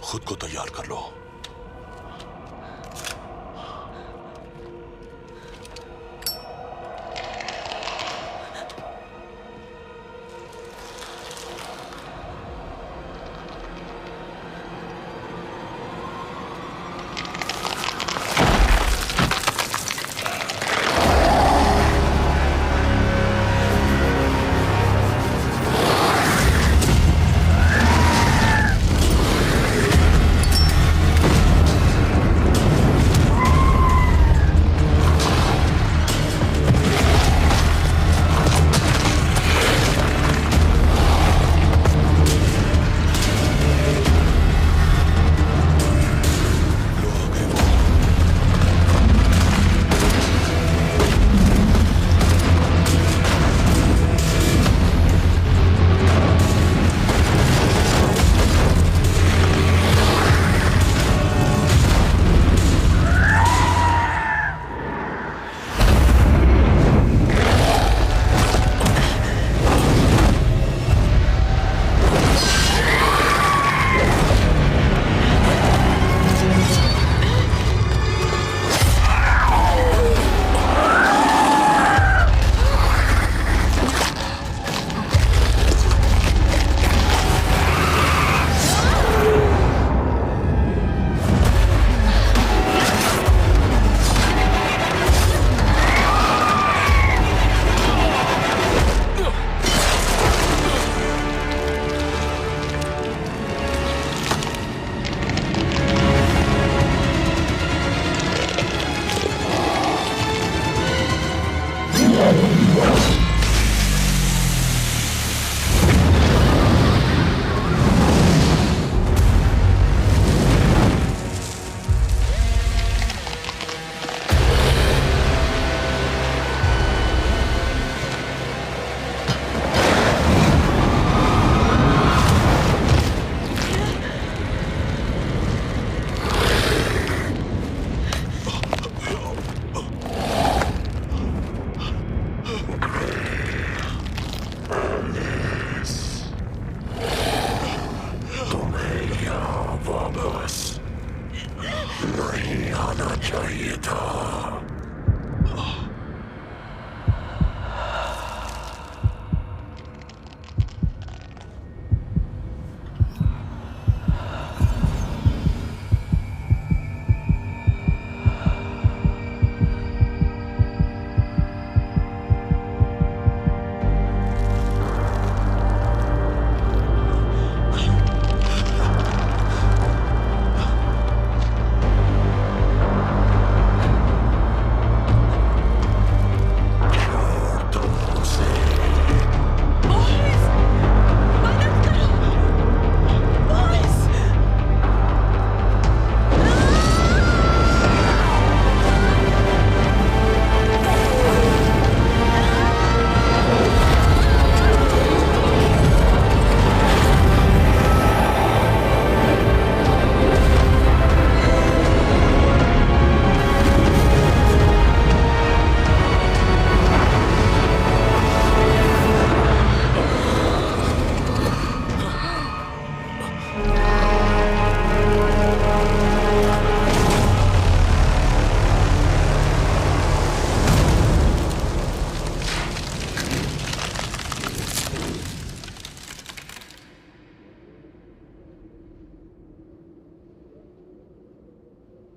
खुद को तैयार कर लो।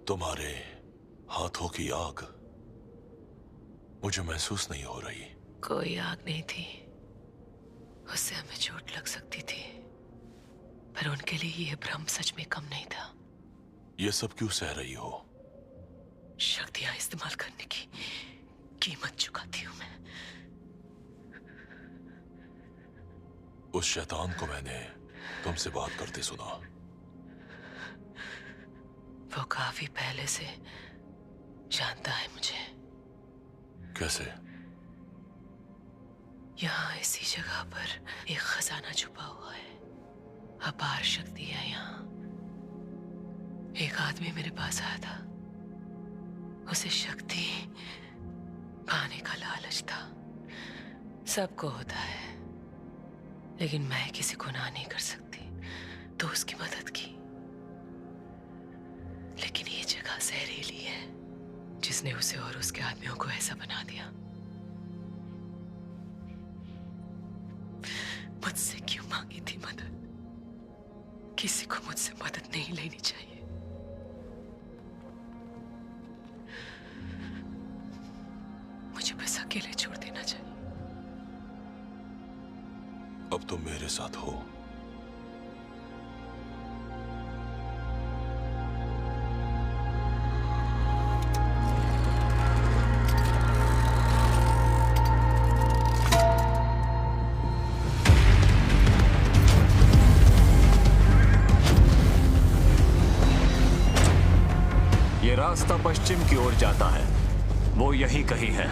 तुम्हारे हाथों की आग मुझे महसूस नहीं हो रही। कोई आग नहीं थी, उससे हमें चोट लग सकती थी, पर उनके लिए यह भ्रम सच में कम नहीं था। ये सब क्यों सह रही हो? शक्तियां इस्तेमाल करने की कीमत चुकाती हूं मैं। उस शैतान को मैंने तुमसे बात करते सुना। वो काफी पहले से जानता है मुझे। कैसे? यहाँ इसी जगह पर एक खजाना छुपा हुआ है, अपार शक्ति है यहाँ। एक आदमी मेरे पास आया था, उसे शक्ति पाने का लालच था। सबको होता है, लेकिन मैं किसी को ना नहीं कर सकती, तो उसकी मदद की। लेकिन ये जगह जहरीली है, जिसने उसे और उसके आदमियों को ऐसा बना दिया। मुझसे क्यों मांगी थी मदद? किसी को मुझसे मदद नहीं लेनी चाहिए। मुझे बस अकेले छोड़ देना चाहिए। अब तुम मेरे साथ हो। ये रास्ता पश्चिम की ओर जाता है, वो यहीं कहीं है।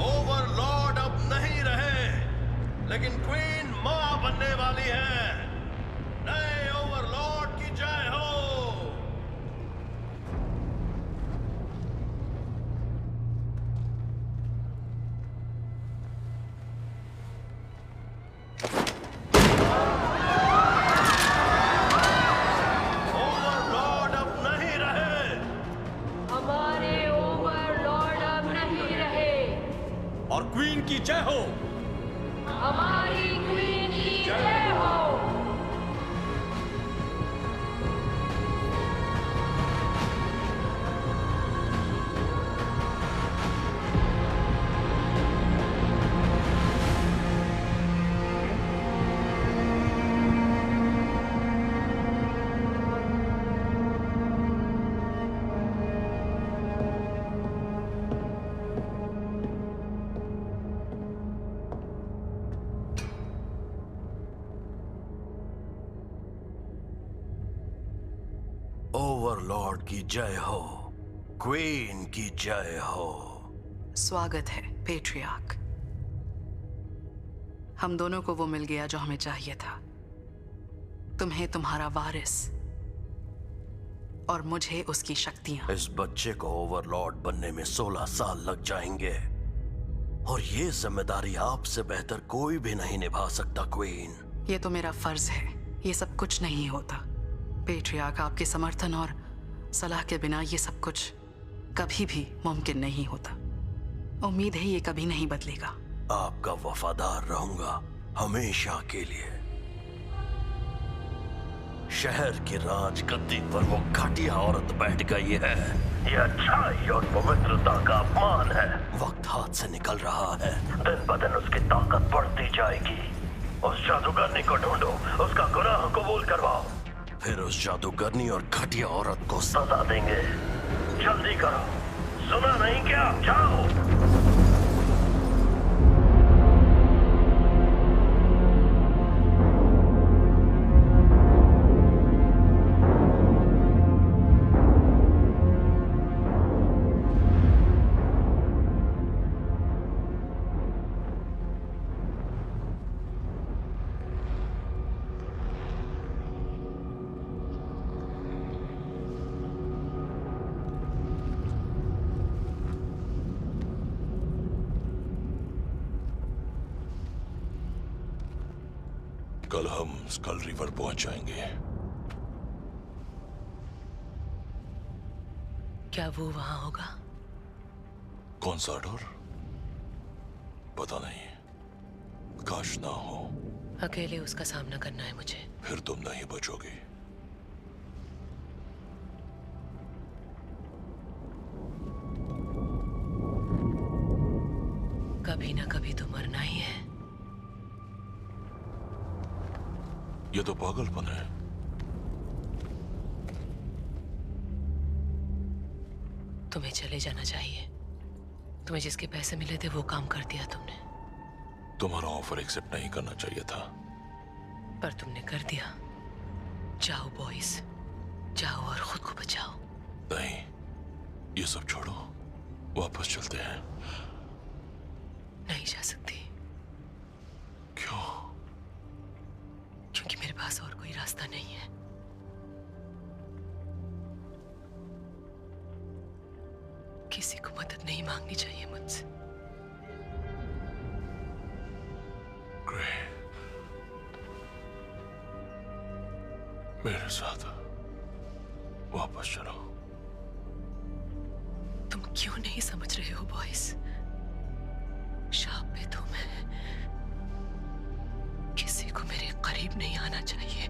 ओवरलॉर्ड अब नहीं रहे, लेकिन क्वीन मां बनने वाली है। नए ओवरलॉर्ड की जय हो। ओवरलॉर्ड अब नहीं रहे। हमारे ओवरलॉर्ड अब नहीं रहे। और क्वीन की जय हो। हमारी क्वीन की जय हो। ओवरलॉर्ड की जय हो, क्वीन की जय हो। स्वागत है पेट्रियार्क। हम दोनों को वो मिल गया जो हमें चाहिए था। तुम्हें तुम्हारा वारिस और मुझे उसकी शक्तियां। इस बच्चे को ओवरलॉर्ड बनने में 16 साल लग जाएंगे और ये जिम्मेदारी आपसे बेहतर कोई भी नहीं निभा सकता क्वीन। ये तो मेरा फर्ज है। ये सब कुछ नहीं होता पेट्रियार्क। आपके समर्थन और सलाह के बिना ये सब कुछ कभी भी मुमकिन नहीं होता। उम्मीद है ये कभी नहीं बदलेगा। आपका वफादार रहूंगा हमेशा के लिए। शहर की राजगद्दी पर वो घटिया औरत बैठ गई है। ये अच्छाई और पवित्रता का अपमान है। वक्त हाथ से निकल रहा है। दिन ब दिन उसकी ताकत बढ़ती जाएगी। उस जादूगरनी को ढूंढो, उसका गुनाह कबूल करवाओ, फिर उस जादूगरनी और घटिया औरत को सजा देंगे। जल्दी करो, सुना नहीं क्या? जाओ। कल हम स्कल रिवर पहुंच जाएंगे। क्या वो वहां होगा? कौन सा डर? पता नहीं, काश ना हो। अकेले उसका सामना करना है मुझे। फिर तुम नहीं बचोगी। कभी ना कभी तो मरना ही है। ये तो पागलपन है। तुम्हें चले जाना चाहिए। तुम्हें जिसके पैसे मिले थे वो काम कर दिया तुमने। तुम्हारा ऑफर एक्सेप्ट नहीं करना चाहिए था। पर तुमने कर दिया। जाओ बॉयज, जाओ और खुद को बचाओ। नहीं, ये सब छोड़ो, वापस चलते हैं। नहीं जा सकती। क्यों? क्योंकि मेरे पास और कोई रास्ता नहीं है। किसी को मदद नहीं मांगनी चाहिए मुझसे। ग्रे, मेरे साथ वापस चलो। तुम क्यों नहीं समझ रहे हो बॉयज? शाप पे तो मैं किसी को मेरे करीब नहीं आना चाहिए।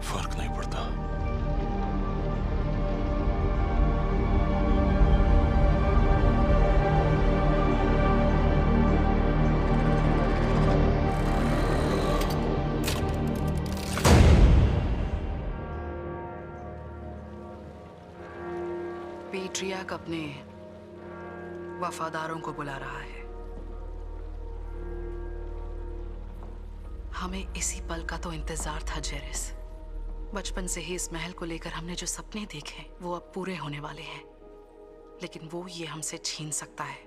फर्क नहीं पड़ता। पेट्रियार्क अपने वफादारों को बुला रहा है। हमें इसी पल का तो इंतजार था जेरेस। बचपन से ही इस महल को लेकर हमने जो सपने देखे वो अब पूरे होने वाले हैं, लेकिन वो ये हमसे छीन सकता है।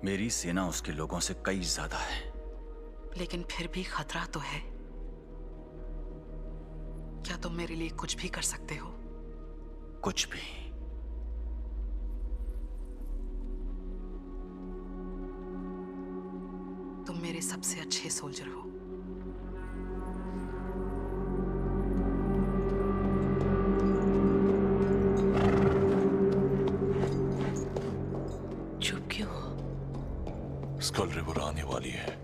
मेरी सेना उसके लोगों से कई ज्यादा है, लेकिन फिर भी खतरा तो है। क्या तुम मेरे लिए कुछ भी कर सकते हो? कुछ भी। तुम मेरे सबसे अच्छे सोल्जर हो। चुप क्यों हो? स्कल रिवर आने वाली है।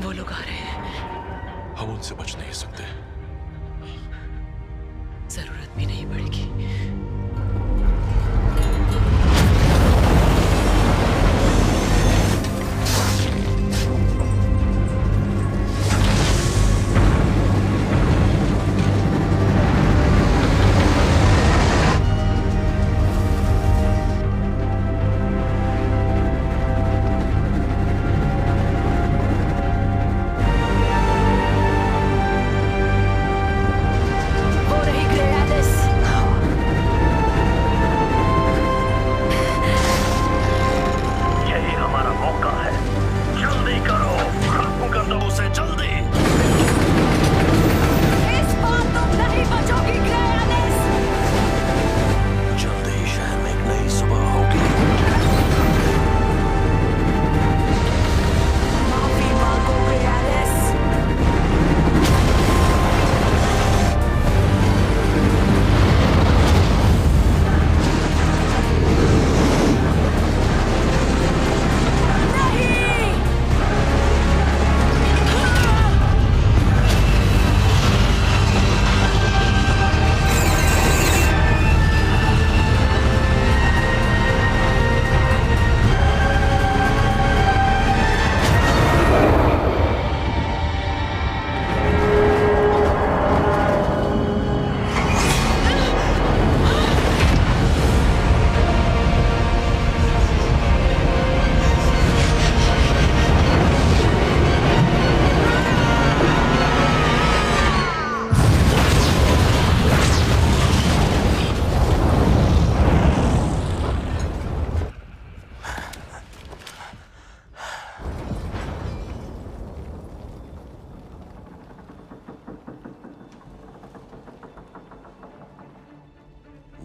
वो लोग आ रहे हैं। हम उनसे बच नहीं सकते। जरूरत भी नहीं पड़ेगी।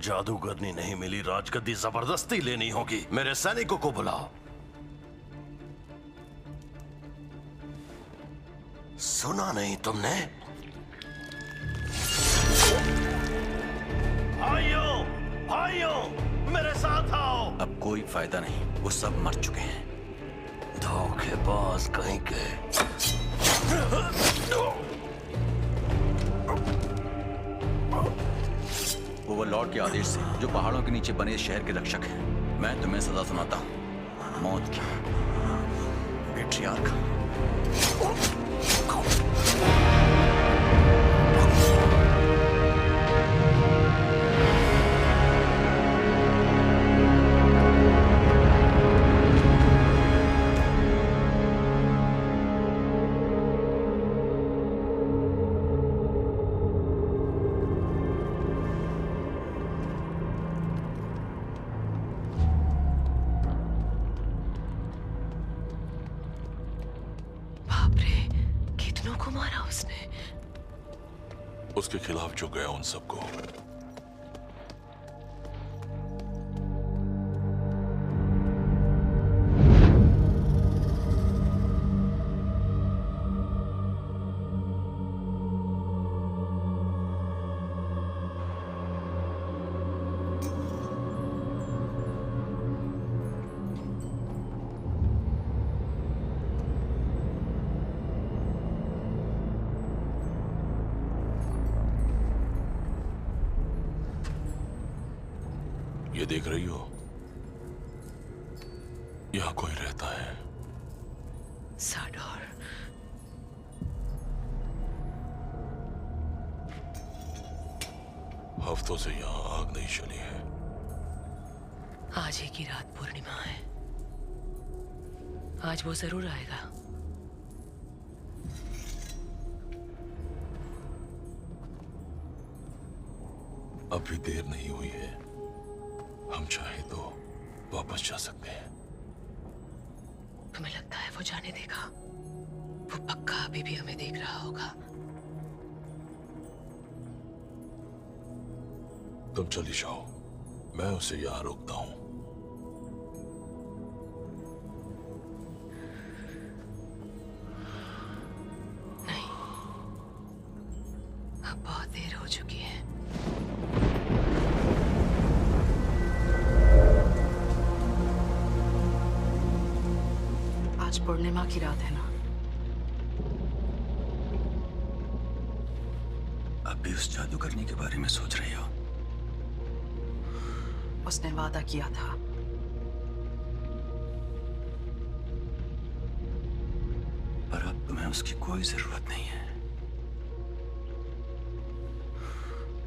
जादूगरनी नहीं मिली, राजगद्दी जबरदस्ती लेनी होगी। मेरे सैनिकों को बुलाओ। सुना नहीं तुमने? भाइयों, भाइयों, मेरे साथ आओ। अब कोई फायदा नहीं, वो सब मर चुके हैं। धोखेबाज कहीं के। ओवरलॉर्ड के आदेश से जो पहाड़ों के नीचे बने शहर के रक्षक हैं, मैं तुम्हें सजा सुनाता हूं, मौत की। पेट्रियार्क। उसके खिलाफ जो गया उन सबको। ये देख रही हो, यहां कोई रहता है। साडोर। हफ्तों से यहां आग नहीं चली है। आज ही की रात पूर्णिमा है। आज वो जरूर आएगा। अभी देर नहीं हुई है, हम चाहे तो वापस जा सकते हैं। तुम्हें लगता है वो जाने देगा? वो पक्का अभी भी हमें देख रहा होगा। तुम चली जाओ, मैं उसे यहां रोकता हूं। नहीं, अब बहुत देर हो चुकी है। आज पूर्णिमा की रात है ना? अब भी उस जादूगरनी के बारे में सोच रही हो? उसने वादा किया था। पर अब तुम्हें उसकी कोई जरूरत नहीं है।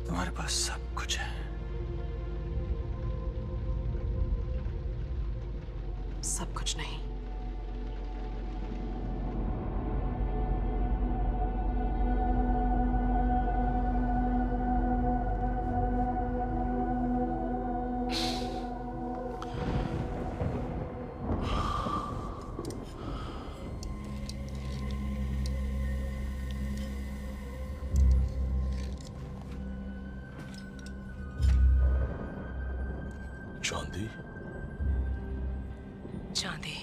तुम्हारे पास सब कुछ है। सब कुछ नहीं। चांदी? चांदी?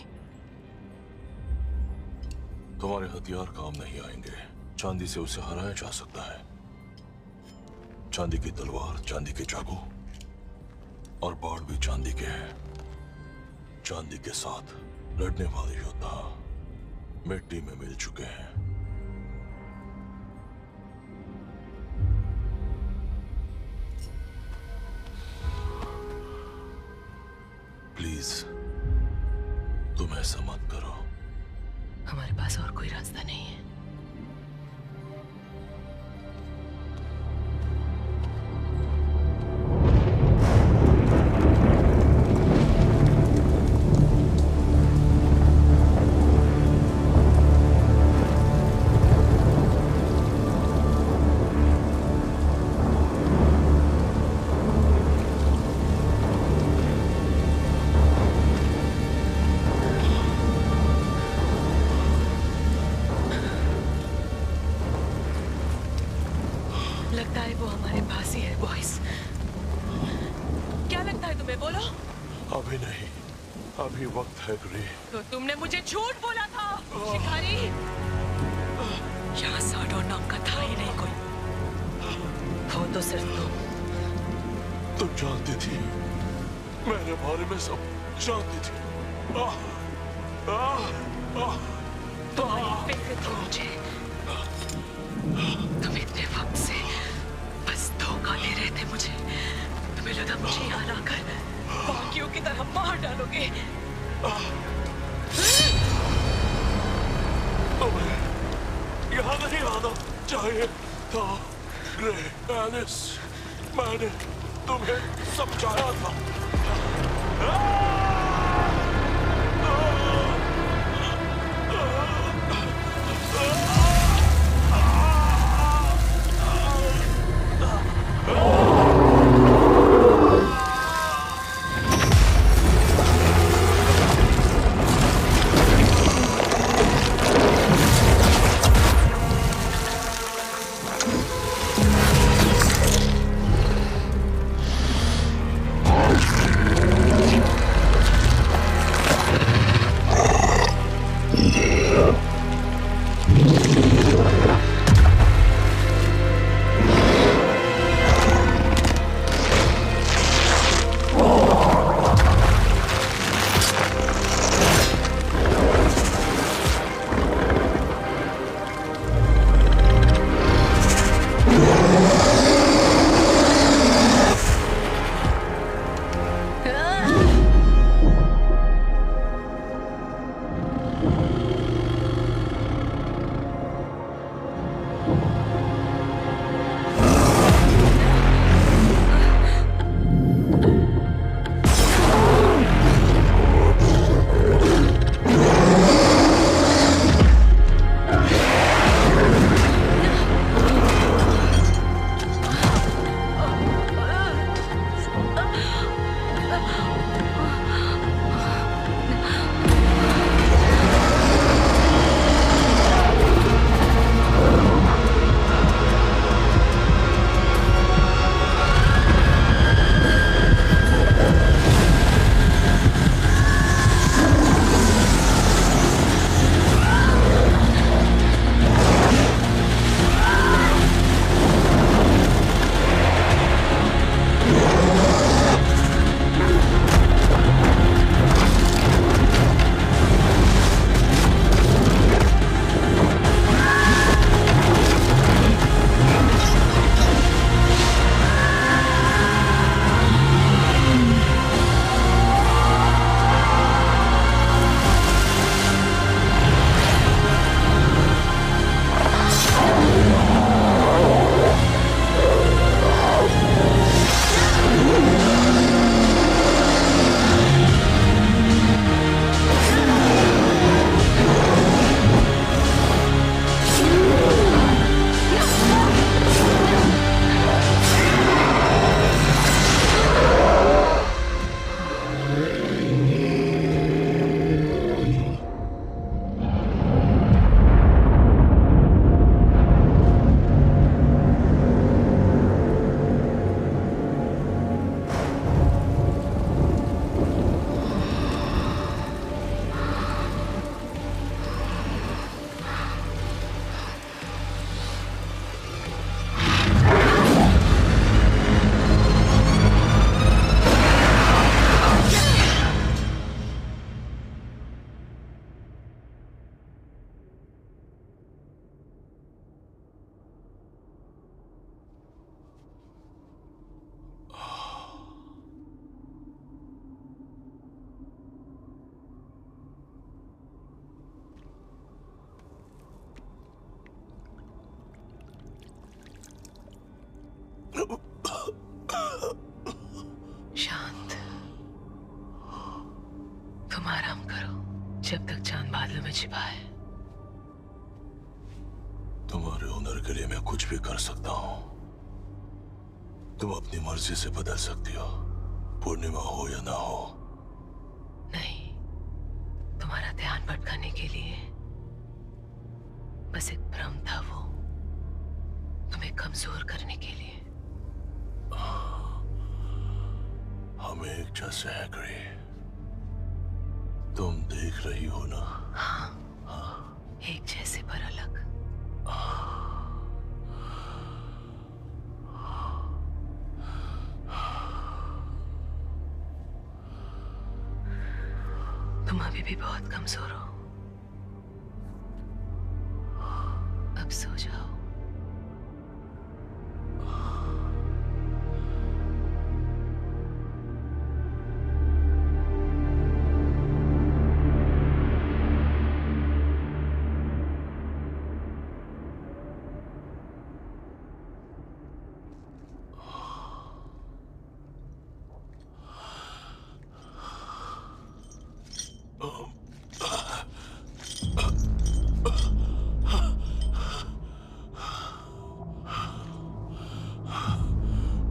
तुम्हारे हथियार काम नहीं आएंगे। चांदी से उसे हराया जा सकता है। चांदी की तलवार, चांदी के चाकू और बाण भी चांदी के हैं। चांदी के साथ लड़ने वाले योद्धा मिट्टी में मिल चुके हैं। प्लीज तुम ऐसा मत करो। हमारे पास और कोई रास्ता नहीं है। अभी वक्त है ग्रे। तो तुमने मुझे झूठ बोला था शिकारी। यहाँ साडो नाम का था ही नहीं कोई, हो तो सिर्फ तुम जानती थी, मेरे बारे में सब जानती थी। तुम्हारी फिक्र थी मुझे। तुम इतने वक्त से बस धोखा दे रहे थे मुझे। तुम्हें लगा मुझे यहाँ लाकर बाकियों की तरह मार डालोगे। तुम्हें यहाँ नहीं आना चाहिए था ग्रे एलिस। मैंने तुम्हें समझाया था। शांत, तुम आराम करो जब तक चांद बादलों में छिपा है। तुम्हारे हुनर के लिए मैं कुछ भी कर सकता हूँ। तुम अपनी मर्जी से बदल सकती हो, पूर्णिमा हो या ना हो। नहीं, तुम्हारा ध्यान भटकाने के लिए बस एक भ्रम था, वो तुम्हें कमजोर करने के लिए। हम एक जैसे हैं ग्रे। तुम देख रही हो ना? एक जैसे पर अलग। तुम अभी भी बहुत कमजोर हो। अब सो जाओ।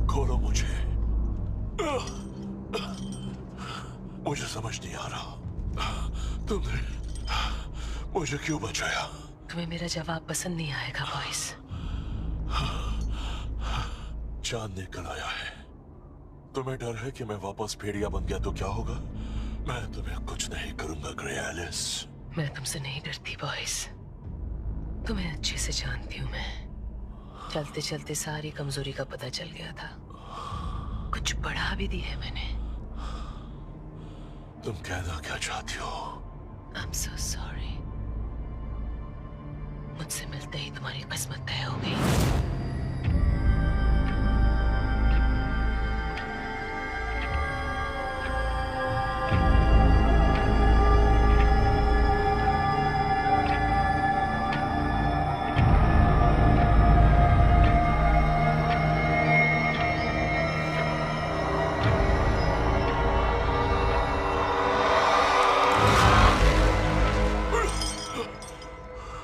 खोलो मुझे। मुझे समझ नहीं आ रहा तुमने मुझे क्यों बचाया? तुम्हें मेरा जवाब पसंद नहीं आएगा बॉयस। चांद निकल आया है। तुम्हें डर है कि मैं वापस भेड़िया बन गया तो क्या होगा? मैं तुम्हें कुछ नहीं करूंगा ग्रे एलिस। मैं तुमसे नहीं डरती बॉयस। तुम्हें अच्छे से जानती हूँ मैं। चलते चलते सारी कमजोरी का पता चल गया था। कुछ बढ़ा भी दी है मैंने। तुम कहना क्या चाहती हो? I'm so sorry। मुझसे मिलते ही तुम्हारी किस्मत तय हो गई।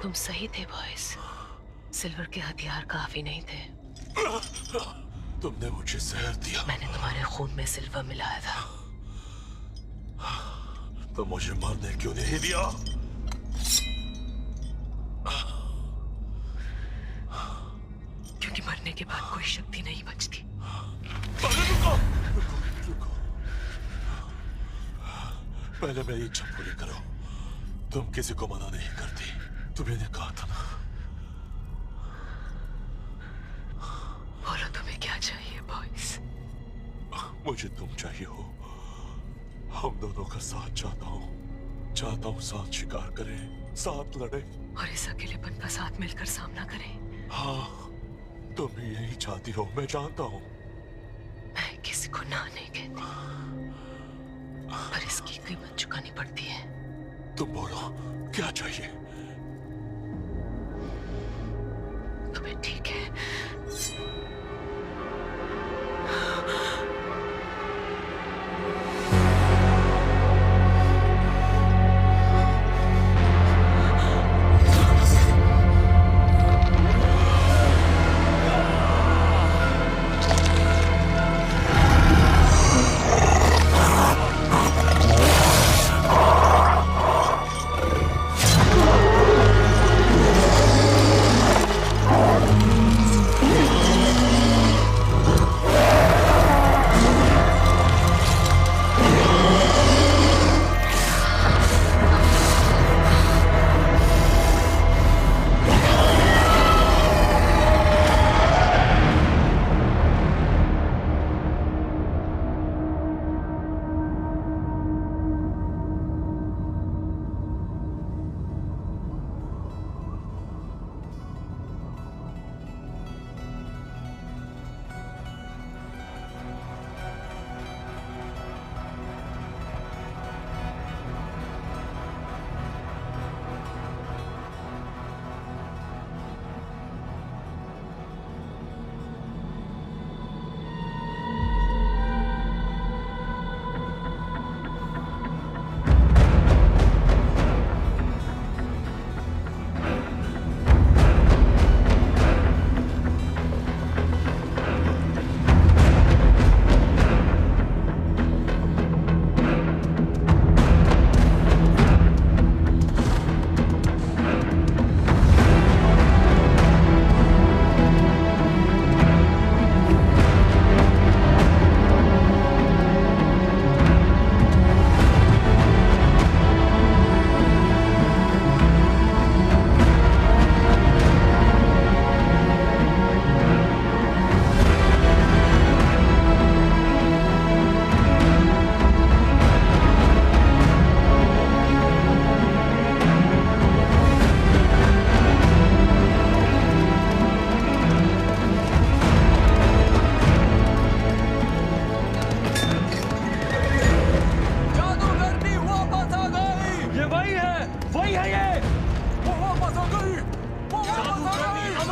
तुम सही थे बॉयज। सिल्वर के हथियार काफी नहीं थे। तुमने मुझे जहर दिया। मैंने तुम्हारे खून में सिल्वर मिलाया था। तो मुझे मरने क्यों नहीं दिया? क्योंकि मरने के बाद कोई शक्ति नहीं बचती। रुको, रुको। पहले मेरी इच्छा पूरी करो। तुम किसी को मना नहीं करती। तुम्हें ने कहा था ना। बोलो तुम्हें क्या चाहिए बॉयज? मुझे तुम चाहिए हो। हम दोनों का साथ चाहता हूँ। चाहता हूँ साथ शिकार करें, साथ लड़े और इस अकेलेपन का साथ मिलकर सामना करें। हाँ, तुम भी यही चाहती हो, मैं जानता हूँ। मैं किसी को ना नहीं कहती, पर इसकी कीमत चुकानी पड़ती है। तुम बोलो क्या चाहिए? तुम्हें ठीक है?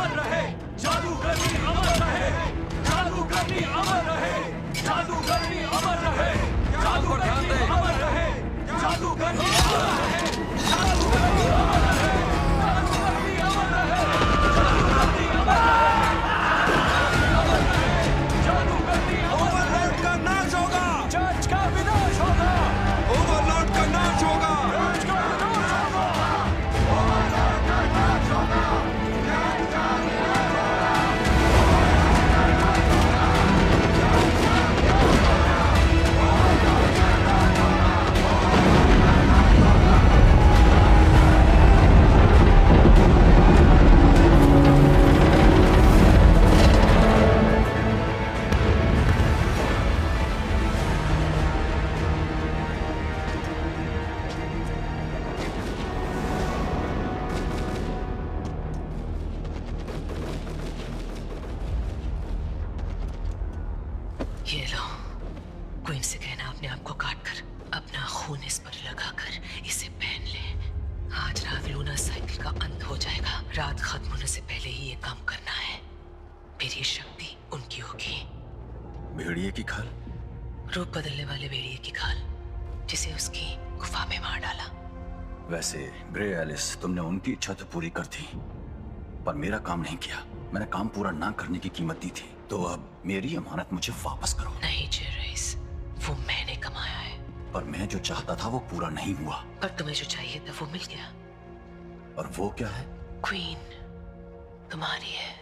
अमर रहे, जादूगरनी अमर रहे, जादूगरनी अमर रहे, जादूगरनी अमर रहे, जादूगरनी अमर रहे, जादूगरनी अमर रहे, जादूगरनी अमर रहे, जादूगरनी अमर रहे, जादूगरनी अमर रहे, जादूगरनी ओवरलॉर्ड का नाश होगा, चर्च का विनाश होगा, ओवरलॉर्ड का नाश होगा, चर्च का विनाश होगा, ओवरलॉर्ड का नाश होगा, चर्च का विनाश होगा। ये लो, क्वीन से कहना अपने आप को काट कर अपना खून इस पर लगाकर इसे पहन ले। आज रात लूना साइकिल का अंत हो जाएगा। रात खत्म होने से पहले ही ये काम करना है, फिर ये शक्ति उनकी होगी। भेड़िए की खाल? रूप बदलने वाले भेड़िए की खाल, जिसे उसकी गुफा में मार डाला। वैसे ग्रे एलिस, तुमने उनकी इच्छा तो पूरी कर दी, पर मेरा काम नहीं किया। मैंने काम पूरा ना करने की कीमत दी थी, तो अब मेरी अमानत मुझे वापस करो। नहीं जेरेस, वो मैंने कमाया है। पर मैं जो चाहता था वो पूरा नहीं हुआ। पर तुम्हें जो चाहिए था वो मिल गया। और वो क्या है? क्वीन तुम्हारी है।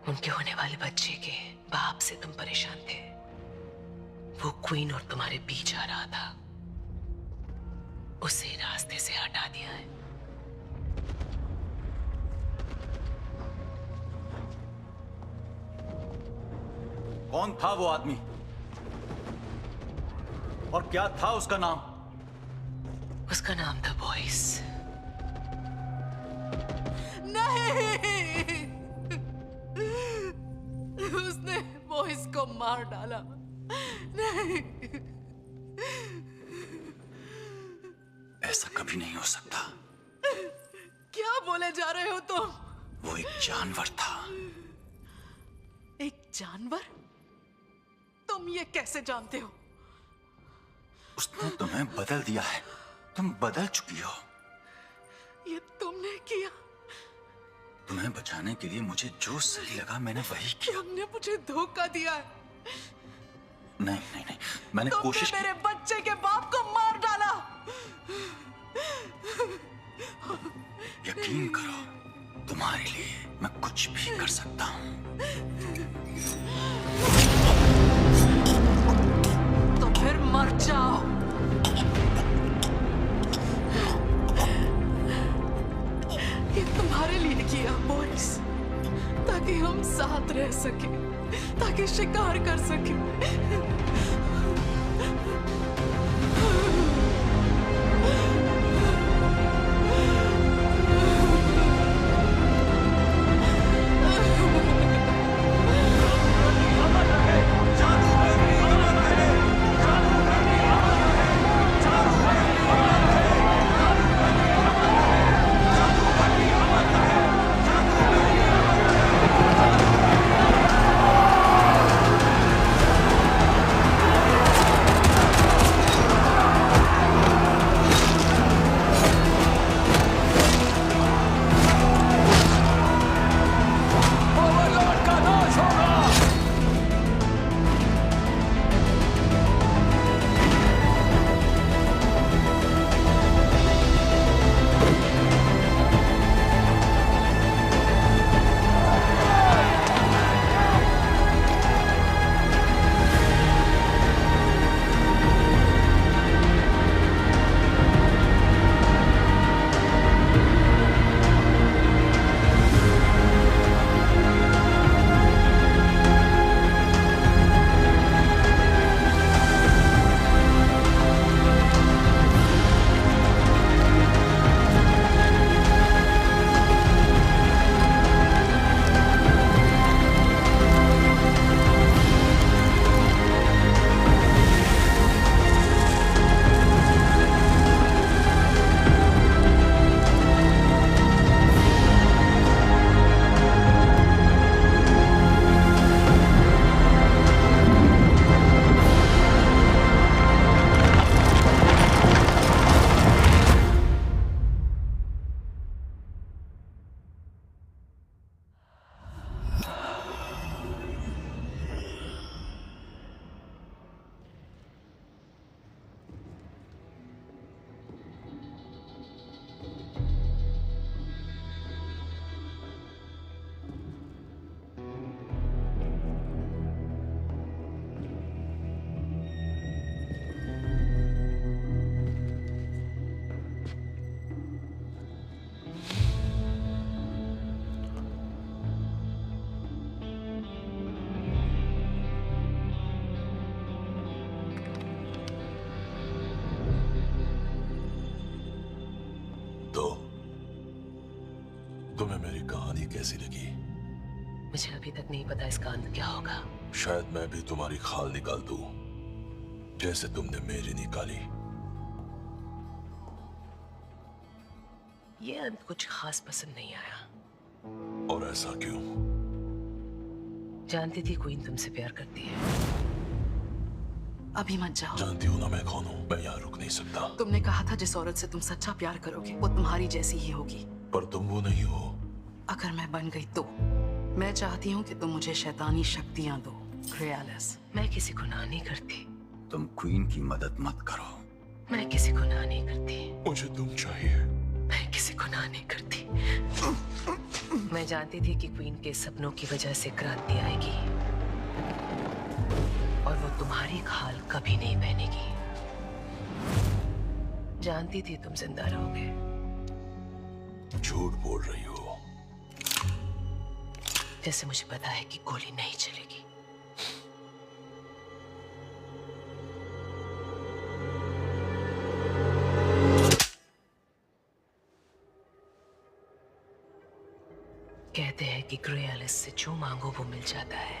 उनके होने वाले बच्चे के बाप से तुम परेशान थे। वो क्वीन और तुम्हारे बीच आ रहा था, उसे रास्ते से हटा दिया है। कौन था वो आदमी और क्या था उसका नाम? उसका नाम था बॉयस। नहीं, उसने बॉयस को मार डाला। नहीं, ऐसा कभी नहीं हो सकता। क्या बोले जा रहे हो तुम? वो एक जानवर था। एक जानवर? तुम ये कैसे जानते हो? उसने तुम्हें बदल दिया है। तुम बदल चुकी हो। ये तुमने किया? तुम्हें बचाने के लिए मुझे जो सही लगा मैंने वही किया। तुमने मुझे धोखा दिया है। नहीं नहीं नहीं, मैंने कोशिश की। मेरे बच्चे के बाप को मार डाला। यकीन करो, तुम्हारे लिए मैं कुछ भी कर सकता हूँ। तो फिर मर जाओ। ये तुम्हारे लिए किया बॉयस, ताकि हम साथ रह सके, ताकि शिकार कर सके। तुम्हें मेरी कहानी कैसी लगी? मुझे अभी तक नहीं पता इसका अंत क्या होगा। शायद मैं भी तुम्हारी खाल निकाल दूं, जैसे तुमने मेरी निकाली। ये अंत कुछ खास पसंद नहीं आया। और ऐसा क्यों? जानती थी क्वीन तुमसे प्यार करती है। अभी मत जाओ। जानती हो ना मैं कौन हूँ? मैं यहाँ रुक नहीं सकता। तुमने कहा था जिस औरत से तुम सच्चा प्यार करोगे वो तुम्हारी जैसी ही होगी। पर तुम वो नहीं हो। अगर मैं बन गई तो मैं चाहती हूँ कि तुम मुझे शैतानी शक्तियाँ दो, ग्रे एलिस। मैं किसी को ना नहीं करती। तुम क्वीन की मदद मत करो। मैं किसी को ना नहीं करती। मुझे तुम चाहिए। मैं किसी को ना नहीं करती। मैं जानती थी कि क्वीन के सपनों की वजह से क्रांति आएगी और वो तुम्हारी खाल कभी नहीं पहनेगी। जानती थी तुम जिंदा रहोगे। झूठ बोल रही हो। जैसे मुझे पता है कि गोली नहीं चलेगी। कहते हैं कि ग्रे एलिस से जो मांगो वो मिल जाता है,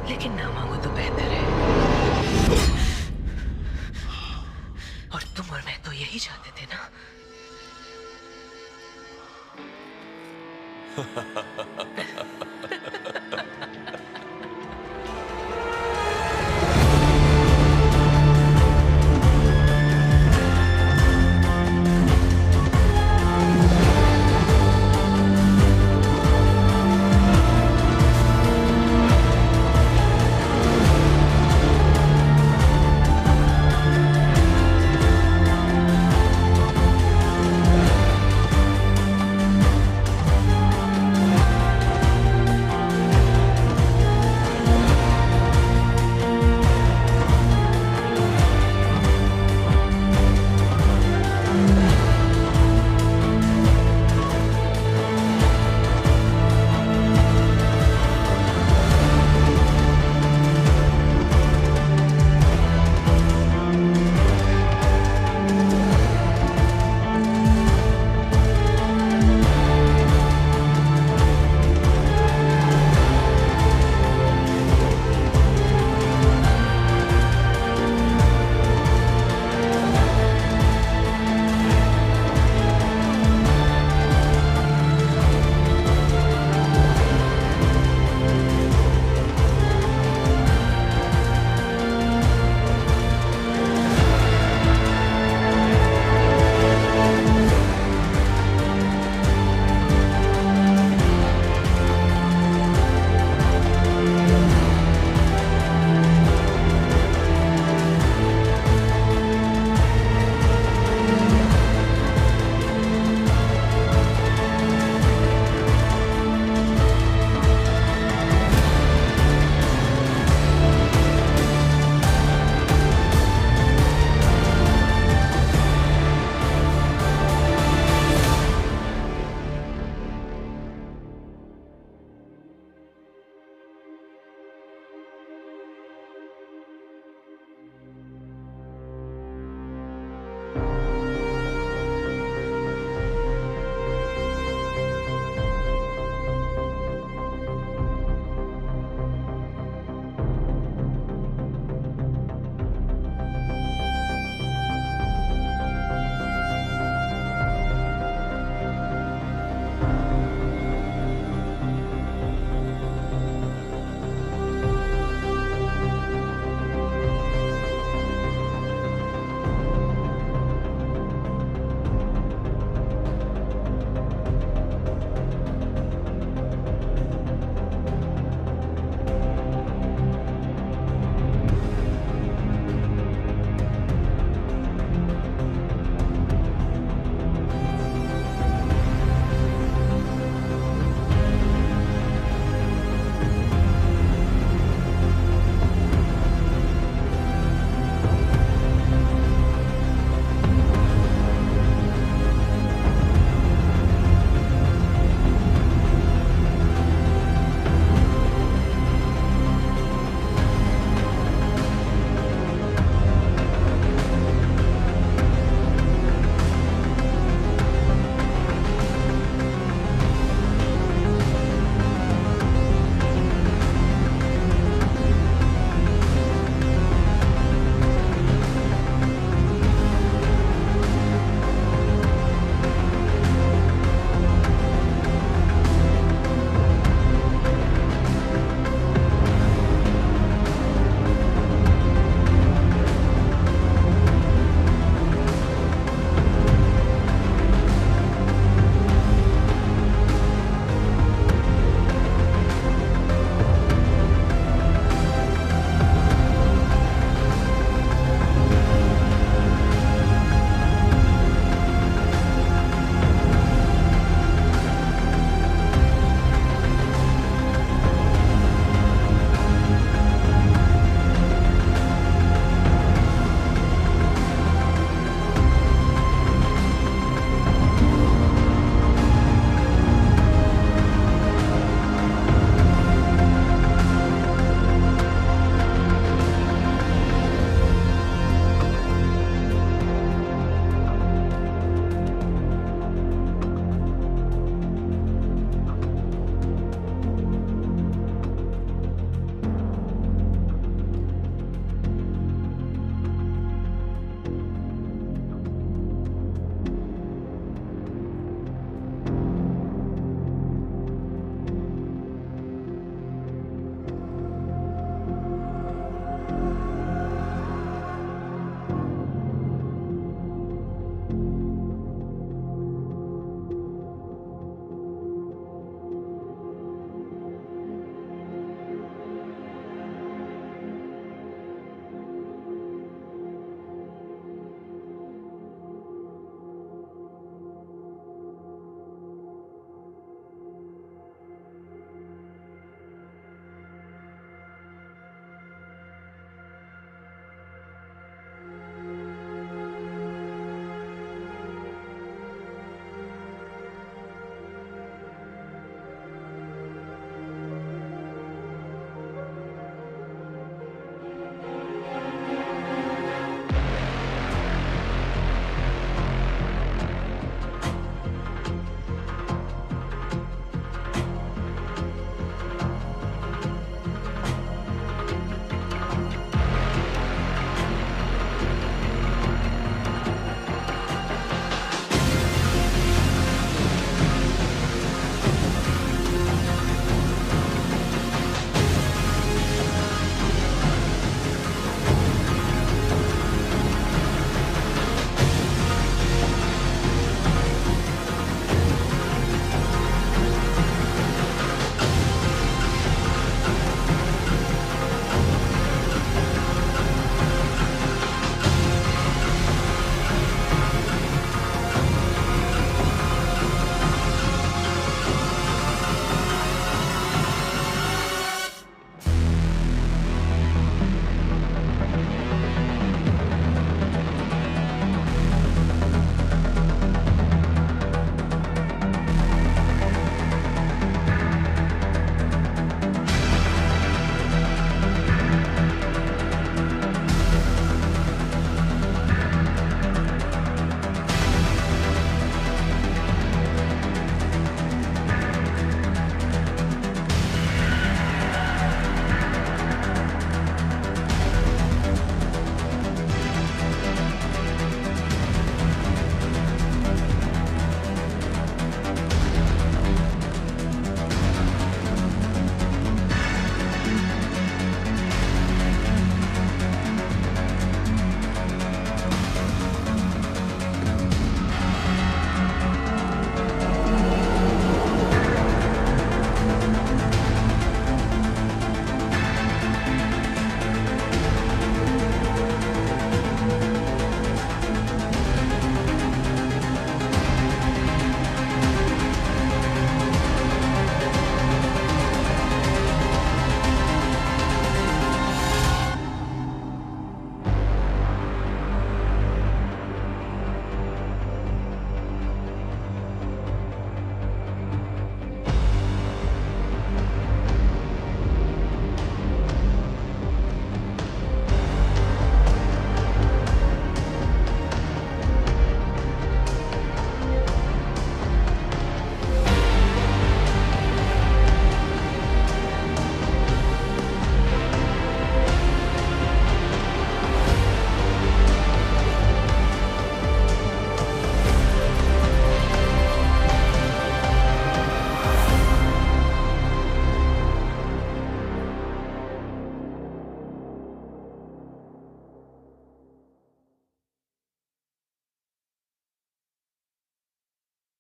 लेकिन ना मांगो तो बेहतर है। और तुम और मैं तो यही चाहते थे ना?